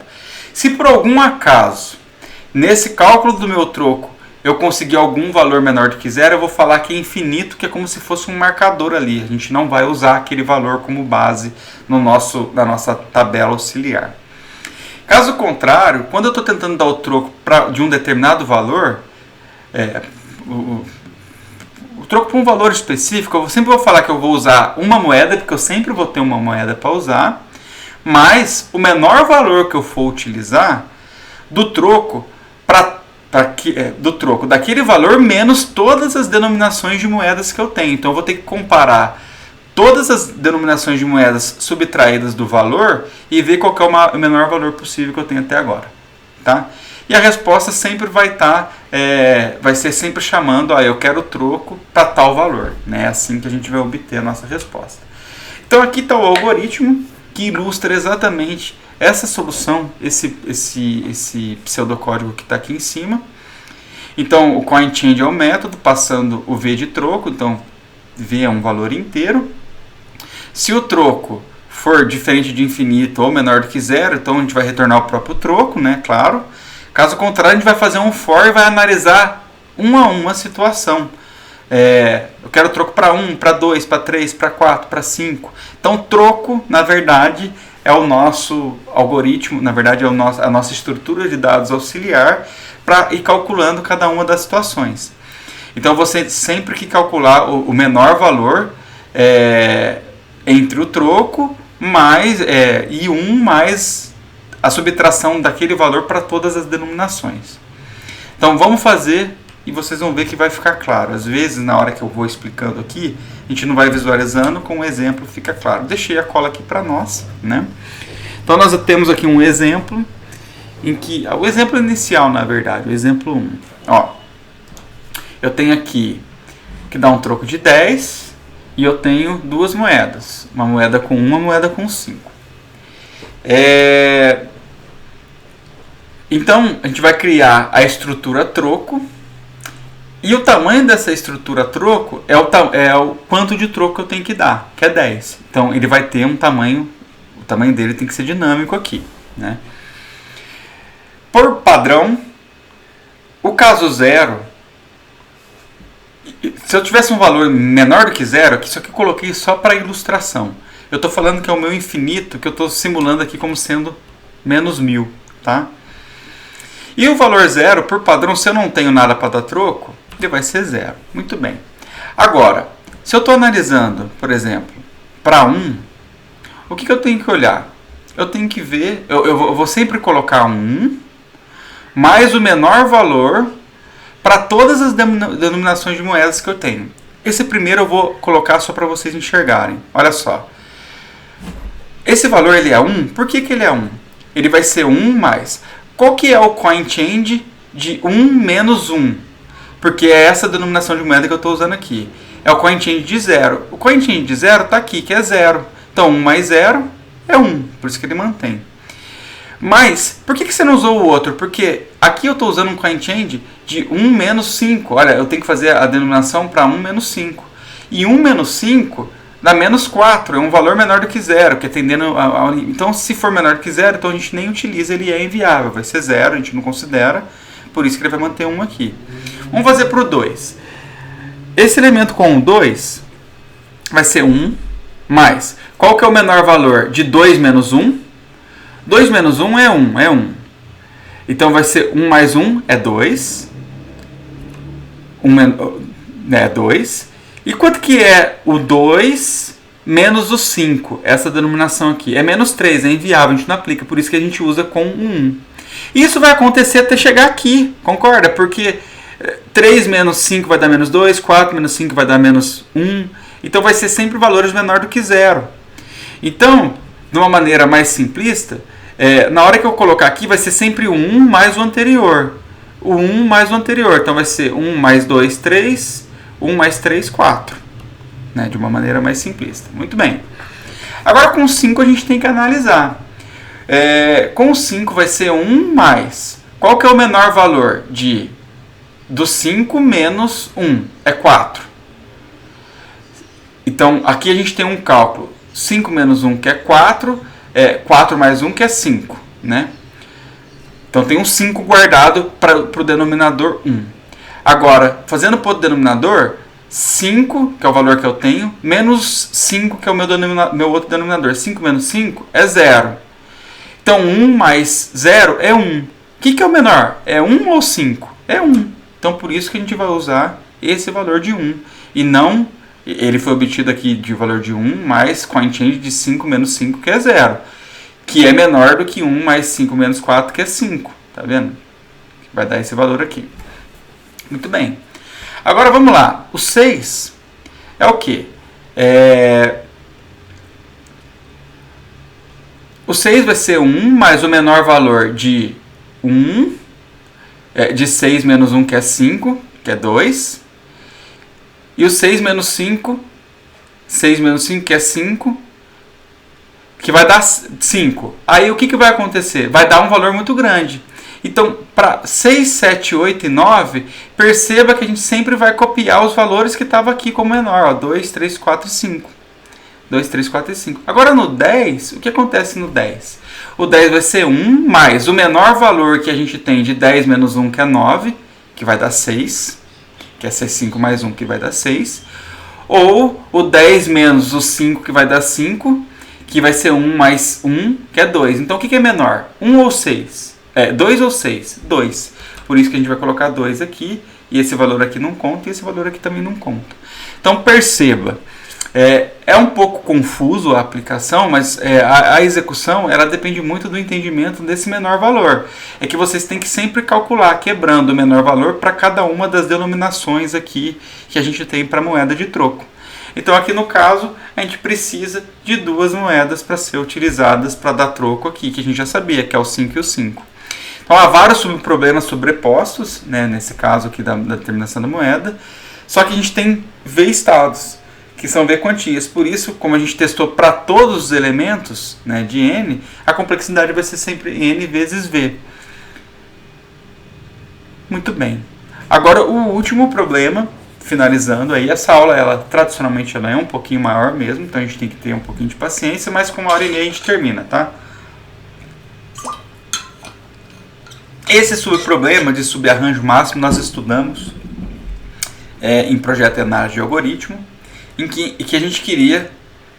Se por algum acaso, nesse cálculo do meu troco, eu conseguir algum valor menor do que zero, eu vou falar que é infinito, que é como se fosse um marcador ali. A gente não vai usar aquele valor como base na nossa tabela auxiliar. Caso contrário, quando eu estou tentando dar o troco de um determinado valor, o troco para um valor específico, eu sempre vou falar que eu vou usar uma moeda, porque eu sempre vou ter uma moeda para usar, mas o menor valor que eu for utilizar do troco, daquele valor menos todas as denominações de moedas que eu tenho. Então eu vou ter que comparar todas as denominações de moedas subtraídas do valor e ver qual que é o menor valor possível que eu tenho até agora, tá? E a resposta sempre vai ser sempre chamando, eu quero troco para tal valor, né? É assim que a gente vai obter a nossa resposta. Então aqui está o algoritmo que ilustra exatamente essa solução, esse pseudocódigo que está aqui em cima. Então o CoinChange é o método, passando o V de troco, então V é um valor inteiro. Se o troco for diferente de infinito ou menor do que zero, então a gente vai retornar o próprio troco, né? Claro. Caso contrário, a gente vai fazer um for e vai analisar uma a uma situação. Eu quero troco para 1, para 2, para 3, para 4, para 5. Então, troco, na verdade, é o nosso algoritmo, na verdade, é a nossa estrutura de dados auxiliar para ir calculando cada uma das situações. Então, você sempre que calcular o menor valor entre o troco e 1 mais a subtração daquele valor para todas as denominações. Então vamos fazer e vocês vão ver que vai ficar claro. Às vezes, na hora que eu vou explicando aqui, a gente não vai visualizando, com o exemplo fica claro. Deixei a cola aqui para nós, né? Então nós temos aqui um exemplo, em que o exemplo inicial, na verdade, o exemplo 1. Eu tenho aqui que dá um troco de 10 e eu tenho duas moedas. Uma moeda com 1, uma moeda com 5. Então, a gente vai criar a estrutura troco, e o tamanho dessa estrutura troco é o quanto de troco eu tenho que dar, que é 10. Então, ele vai ter um tamanho, o tamanho dele tem que ser dinâmico aqui, né? Por padrão, o caso zero, se eu tivesse um valor menor do que zero, isso aqui eu coloquei só para ilustração. Eu estou falando que é o meu infinito, que eu estou simulando aqui como sendo menos 1000, tá? E o valor zero, por padrão, se eu não tenho nada para dar troco, ele vai ser zero. Muito bem. Agora, se eu estou analisando, por exemplo, para 1, o que eu tenho que olhar? Eu tenho que ver, eu vou sempre colocar 1 mais o menor valor para todas as denominações de moedas que eu tenho. Esse primeiro eu vou colocar só para vocês enxergarem. Olha só. Esse valor ele é 1. Por que ele é 1? Ele vai ser 1 mais. Qual que é o coin change de 1 menos 1? Porque é essa denominação de moeda que eu estou usando aqui. É o coin change de 0. O coin change de 0 está aqui, que é 0. Então 1 mais 0 é 1. Por isso que ele mantém. Mas, por que você não usou o outro? Porque aqui eu estou usando um coin change de 1 menos 5. Olha, eu tenho que fazer a denominação para 1 menos 5. E 1 menos 5 dá menos 4. É um valor menor do que 0. Que é tendendo então, se for menor do que 0, então a gente nem utiliza, ele é inviável. Vai ser 0, a gente não considera. Por isso que ele vai manter 1 aqui. Vamos fazer para o 2. Esse elemento com o 2 vai ser 1 mais. Qual que é o menor valor de 2 menos 1? 2 menos 1 é 1, é 1. Então vai ser 1 mais 1 é 2. 1 é 2. E quanto que é o 2 menos o 5? Essa denominação aqui. É menos 3, é inviável, a gente não aplica. Por isso que a gente usa com 1. Isso vai acontecer até chegar aqui, concorda? Porque 3 menos 5 vai dar menos 2, 4 menos 5 vai dar menos 1. Então vai ser sempre valores menor do que 0. Então, de uma maneira mais simplista, na hora que eu colocar aqui, vai ser sempre o 1 mais o anterior. O 1 mais o anterior. Então vai ser 1 mais 2, 3. 1 mais 3, 4. Né? De uma maneira mais simplista. Muito bem. Agora com o 5 a gente tem que analisar. Com o 5 vai ser 1 mais. Qual que é o menor valor do 5 menos 1? É 4. Então aqui a gente tem um cálculo. 5 menos 1 que é 4. 4 mais 1 que é 5, né? Então tem um 5 guardado para o denominador 1. Agora, fazendo para o denominador, 5, que é o valor que eu tenho, menos 5, que é o meu outro denominador. 5 menos 5 é 0. Então 1 mais 0 é 1. O que é o menor? É 1 ou 5? É 1. Então por isso que a gente vai usar esse valor de 1. E não... Ele foi obtido aqui de valor de 1 mais coin change de 5 menos 5, que é 0. Que é menor do que 1 mais 5 menos 4, que é 5. Tá vendo? Vai dar esse valor aqui. Muito bem. Agora vamos lá. O 6 é o quê? O 6 vai ser 1 mais o menor valor de 1. De 6 menos 1, que é 5, que é 2. E o 6 menos 5, 6 menos 5 que é 5, que vai dar 5. Aí o que vai acontecer? Vai dar um valor muito grande. Então, para 6, 7, 8 e 9, perceba que a gente sempre vai copiar os valores que estavam aqui como menor. Ó, 2, 3, 4 e 5. 2, 3, 4 e 5. Agora no 10, o que acontece no 10? O 10 vai ser 1 mais o menor valor que a gente tem de 10 menos 1, que é 9, que vai dar 6. Que é 5 mais 1, que vai dar 6. Ou o 10 menos o 5, que vai dar 5, que vai ser 1 mais 1, que é 2. Então, o que é menor? 1 ou 6? 2 ou 6? 2. Por isso que a gente vai colocar 2 aqui, e esse valor aqui não conta, e esse valor aqui também não conta. Então, perceba, é um pouco confuso a aplicação, mas a execução ela depende muito do entendimento desse menor valor. É que vocês têm que sempre calcular, quebrando o menor valor para cada uma das denominações aqui que a gente tem para moeda de troco. Então aqui no caso, a gente precisa de 2 moedas para ser utilizadas para dar troco aqui, que a gente já sabia, que é o 5 e o 5. Então há vários subproblemas sobrepostos, né, nesse caso aqui da determinação da moeda, só que a gente tem V-estados, que são V quantias. Por isso, como a gente testou para todos os elementos, né, de N, a complexidade vai ser sempre N vezes V. Muito bem. Agora, o último problema, finalizando aí, essa aula, tradicionalmente, ela é um pouquinho maior mesmo, então a gente tem que ter um pouquinho de paciência, mas com 1h30 a gente termina, tá? Esse subproblema de subarranjo máximo nós estudamos em projeto de análise de algoritmo, em que a gente queria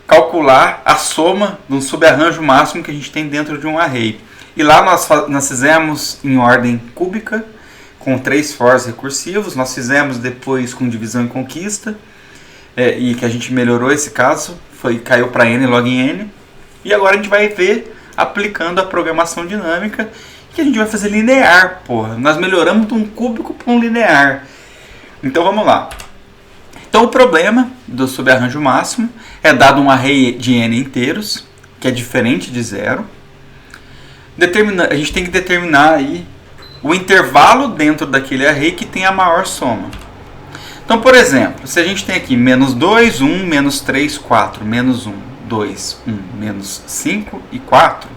calcular a soma de um subarranjo máximo que a gente tem dentro de um array. E lá nós fizemos em ordem cúbica, com 3 fors recursivos. Nós fizemos depois com divisão e conquista, e que a gente melhorou esse caso, caiu para n log n. E agora a gente vai ver aplicando a programação dinâmica, que a gente vai fazer linear, porra. Nós melhoramos de um cúbico para um linear. Então vamos lá. Então o problema do subarranjo máximo é dado um array de n inteiros, que é diferente de zero. A gente tem que determinar aí o intervalo dentro daquele array que tem a maior soma. Então, por exemplo, se a gente tem aqui menos 2, 1, menos 3, 4, menos 1, 2, 1, menos 5 e 4,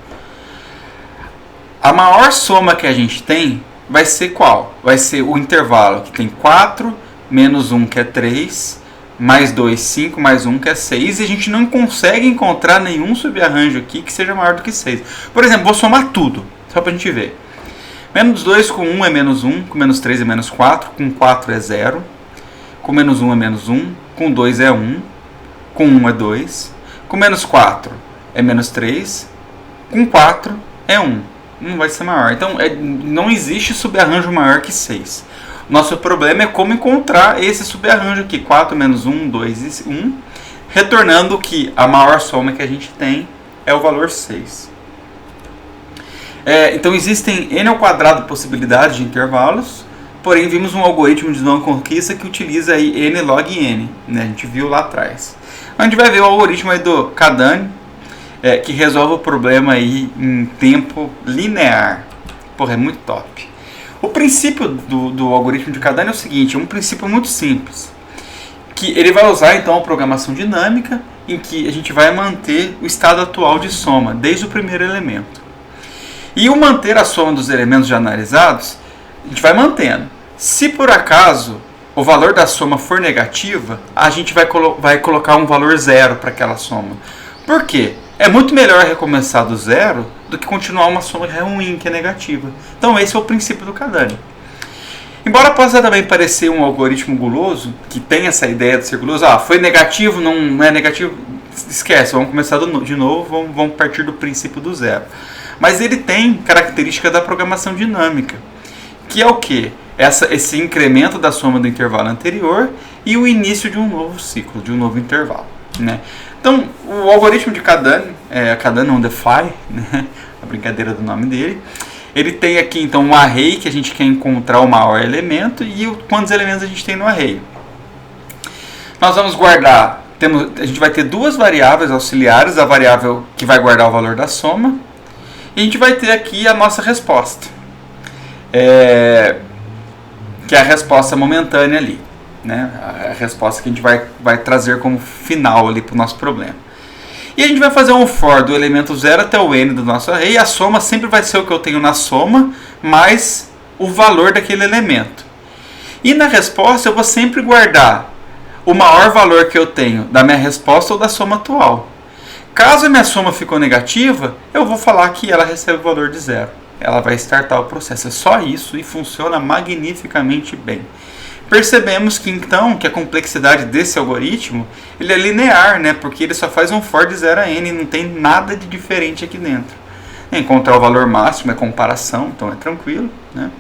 a maior soma que a gente tem vai ser qual? Vai ser o intervalo que tem 4, menos 1 que é 3, mais 2, 5, mais 1 que é 6, e a gente não consegue encontrar nenhum subarranjo aqui que seja maior do que 6. Por exemplo, vou somar tudo, só para a gente ver. Menos 2 com 1 é menos 1, com menos 3 é menos 4, com 4 é 0, com menos 1 é menos 1, com 2 é 1, com 1 é 2, com menos 4 é menos 3, com 4 é 1. Não vai ser maior. Então, não existe subarranjo maior que 6. Nosso problema é como encontrar esse subarranjo aqui, 4 menos 1, 2 e 1, retornando que a maior soma que a gente tem é o valor 6. Então existem n ao quadrado possibilidades de intervalos, porém vimos um algoritmo de não conquista que utiliza aí n log n, né? A gente viu lá atrás. A gente vai ver o algoritmo aí do Kadani, que resolve o problema aí em tempo linear. Porra, é muito top. O princípio do algoritmo de Kadani é o seguinte, é um princípio muito simples, que ele vai usar então a programação dinâmica, em que a gente vai manter o estado atual de soma, desde o primeiro elemento. E o manter a soma dos elementos já analisados, a gente vai mantendo. Se por acaso o valor da soma for negativa, a gente vai colocar um valor zero para aquela soma. Por quê? É muito melhor recomeçar do zero do que continuar uma soma ruim, que é negativa. Então esse é o princípio do Kadani. Embora possa também parecer um algoritmo guloso, que tem essa ideia de ser guloso, foi negativo, não é negativo, esquece, vamos começar de novo, vamos partir do princípio do zero. Mas ele tem característica da programação dinâmica, que é o quê? Esse incremento da soma do intervalo anterior e o início de um novo ciclo, de um novo intervalo, né? Então, o algoritmo de Kadani, Kadani on the fly, né? A brincadeira do nome dele, ele tem aqui então um array que a gente quer encontrar o maior elemento e quantos elementos a gente tem no array. Nós vamos guardar, a gente vai ter duas variáveis auxiliares, a variável que vai guardar o valor da soma, e a gente vai ter aqui a nossa resposta, que é a resposta momentânea ali, né? A resposta que a gente vai trazer como final ali para o nosso problema. E a gente vai fazer um for do elemento 0 até o n do nosso array, e a soma sempre vai ser o que eu tenho na soma, mais o valor daquele elemento. E na resposta eu vou sempre guardar o maior valor que eu tenho da minha resposta ou da soma atual. Caso a minha soma ficou negativa, eu vou falar que ela recebe o valor de 0. Ela vai startar o processo. É só isso e funciona magnificamente bem. Percebemos que então que a complexidade desse algoritmo ele é linear, né? Porque ele só faz um for de 0 a n, não tem nada de diferente aqui dentro. Encontrar o valor máximo é comparação, então é tranquilo, né?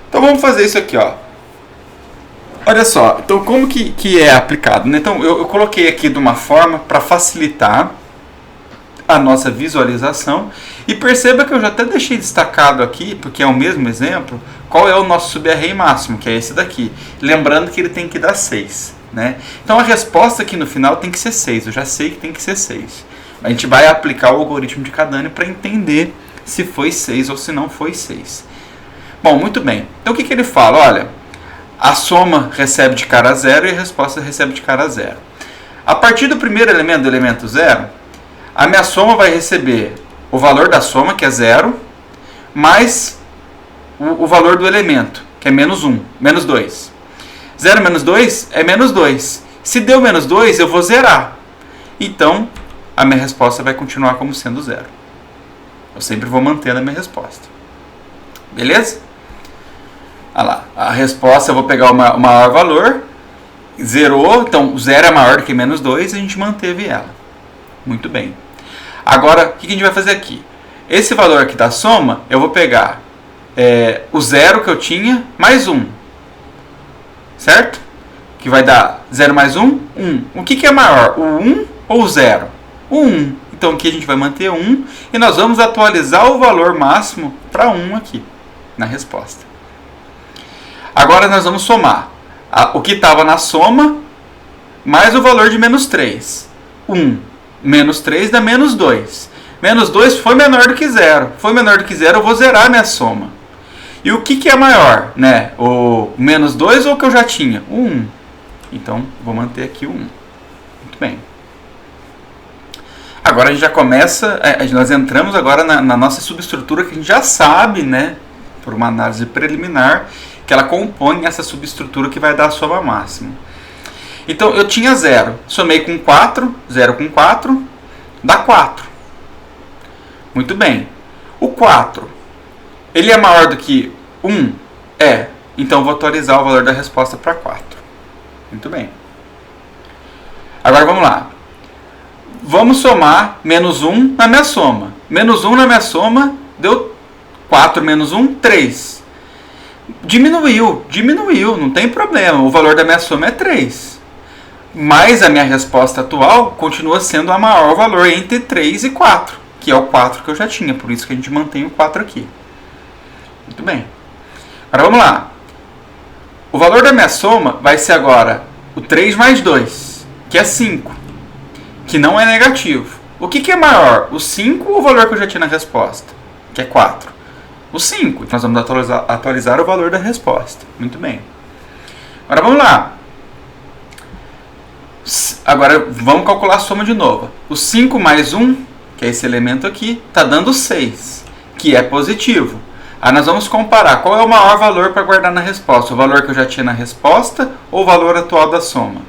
Então vamos fazer isso aqui, ó. Olha só, então como que é aplicado, né? Então eu coloquei aqui de uma forma para facilitar a nossa visualização, e perceba que eu já até deixei destacado aqui, porque é o mesmo exemplo, qual é o nosso subarray máximo, que é esse daqui. Lembrando que ele tem que dar 6, né? Então a resposta aqui no final tem que ser 6, eu já sei que tem que ser 6. A gente vai aplicar o algoritmo de Kadani para entender se foi 6 ou se não foi 6. Bom, muito bem. Então o que ele fala? Olha, a soma recebe de cara a 0 e a resposta recebe de cara a 0. A partir do primeiro elemento, do elemento 0, a minha soma vai receber o valor da soma, que é 0, mais o valor do elemento, que é menos 1, menos 2. 0 menos 2 é menos 2. Se deu menos 2, eu vou zerar. Então, a minha resposta vai continuar como sendo 0. Eu sempre vou mantendo a minha resposta. Beleza? Olha lá, a resposta eu vou pegar o maior valor, zerou, então 0 é maior do que menos 2, a gente manteve ela. Muito bem. Agora, o que a gente vai fazer aqui? esse valor aqui da soma, eu vou pegar o 0 que eu tinha, mais 1. Certo? Que vai dar 0 mais 1, 1. O que é maior, o 1 ou o 0? O 1. Então aqui a gente vai manter 1 e nós vamos atualizar o valor máximo para 1 aqui, na resposta. Agora nós vamos somar o que estava na soma, mais o valor de menos 3. 1 menos 3 dá menos 2. Menos 2 foi menor do que 0. Foi menor do que 0, eu vou zerar a minha soma. E o que é maior, né? O menos 2 ou o que eu já tinha? O 1. Então, vou manter aqui o 1. Muito bem. Agora a gente já começa, nós entramos agora na nossa subestrutura que a gente já sabe, né? Por uma análise preliminar, que ela compõe essa subestrutura que vai dar a soma máxima. Então, eu tinha 0. Somei com 4, 0 com 4, dá 4. Muito bem. O 4, ele é maior do que 1? É. Então, eu vou atualizar o valor da resposta para 4. Muito bem. Agora, vamos lá. Vamos somar menos 1 na minha soma. Menos 1 na minha soma deu 4 menos 1, 3. Diminuiu, não tem problema. O valor da minha soma é 3. Mas a minha resposta atual continua sendo a maior valor entre 3 e 4, que é o 4 que eu já tinha. Por isso que a gente mantém o 4 aqui. Muito bem. Agora vamos lá. O valor da minha soma vai ser agora o 3 mais 2, que é 5, que não é negativo. O que é maior, o 5 ou o valor que eu já tinha na resposta, que é 4? O 5. Nós vamos atualizar o valor da resposta. Muito bem. Agora vamos lá. Agora vamos calcular a soma de novo. O 5 mais 1, que é esse elemento aqui, está dando 6, que é positivo. Aí nós vamos comparar qual é o maior valor para guardar na resposta. O valor que eu já tinha na resposta ou o valor atual da soma?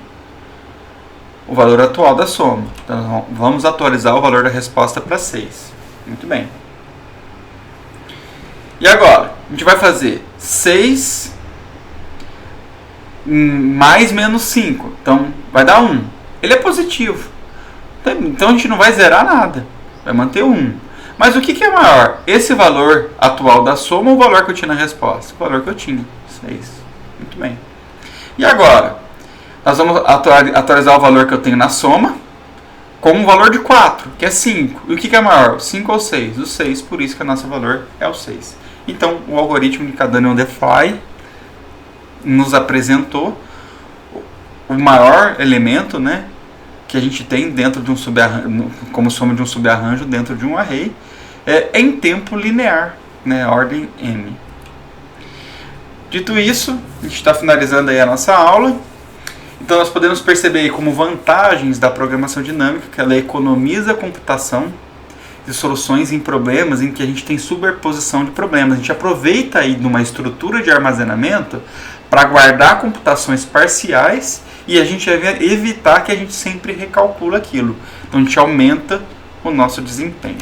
O valor atual da soma. Então vamos atualizar o valor da resposta para 6. Muito bem. E agora? A gente vai fazer 6 mais menos 5. Então vai dar 1. Ele é positivo. Então a gente não vai zerar nada. Vai manter 1. Mas o que é maior? Esse valor atual da soma ou o valor que eu tinha na resposta? O valor que eu tinha. 6. Muito bem. E agora? Nós vamos atualizar o valor que eu tenho na soma com um valor de 4, que é 5. E o que é maior? 5 ou 6? O 6, por isso que o nosso valor é o 6. Então, o algoritmo de Cardano on the Fly nos apresentou o maior elemento, né, que a gente tem dentro de um subarranjo, como soma de um subarranjo dentro de um array, em tempo linear, né, ordem m. Dito isso, a gente está finalizando aí a nossa aula. Então nós podemos perceber aí como vantagens da programação dinâmica que ela economiza a computação de soluções em problemas em que a gente tem superposição de problemas. A gente aproveita aí de uma estrutura de armazenamento para guardar computações parciais e a gente evitar que a gente sempre recalcule aquilo. Então a gente aumenta o nosso desempenho.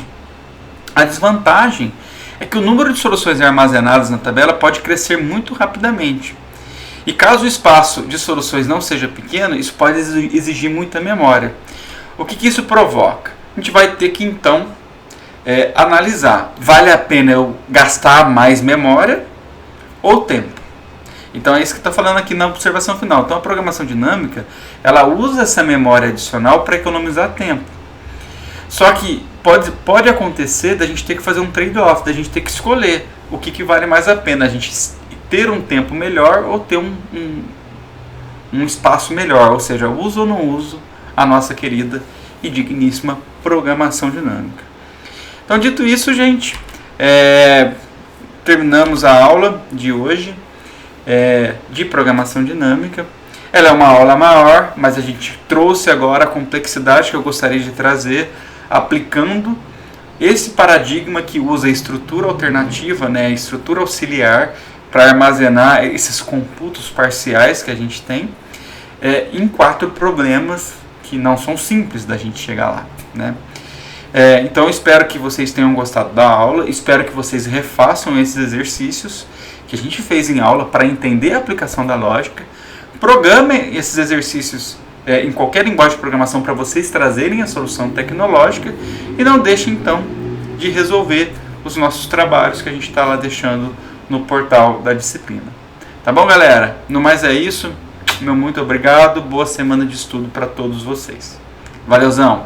A desvantagem é que o número de soluções armazenadas na tabela pode crescer muito rapidamente. E caso o espaço de soluções não seja pequeno, isso pode exigir muita memória. O que isso provoca? A gente vai ter que então analisar. Vale a pena eu gastar mais memória ou tempo? Então é isso que está falando aqui na observação final. Então a programação dinâmica, ela usa essa memória adicional para economizar tempo. Só que pode acontecer da gente ter que fazer um trade-off, da gente ter que escolher o que vale mais a pena, a gente ter um tempo melhor ou ter um espaço melhor, ou seja, uso ou não uso a nossa querida e digníssima programação dinâmica. Então, dito isso, gente, terminamos a aula de hoje de programação dinâmica. Ela é uma aula maior, mas a gente trouxe agora a complexidade que eu gostaria de trazer, aplicando esse paradigma que usa a estrutura alternativa, né, a estrutura auxiliar, para armazenar esses computos parciais que a gente tem em 4 problemas que não são simples da gente chegar lá, né? Então eu espero que vocês tenham gostado da aula, espero que vocês refaçam esses exercícios que a gente fez em aula para entender a aplicação da lógica, programem esses exercícios em qualquer linguagem de programação para vocês trazerem a solução tecnológica e não deixem então de resolver os nossos trabalhos que a gente está lá deixando no portal da disciplina. Tá bom, galera? No mais é isso. Meu muito obrigado. Boa semana de estudo para todos vocês. Valeuzão!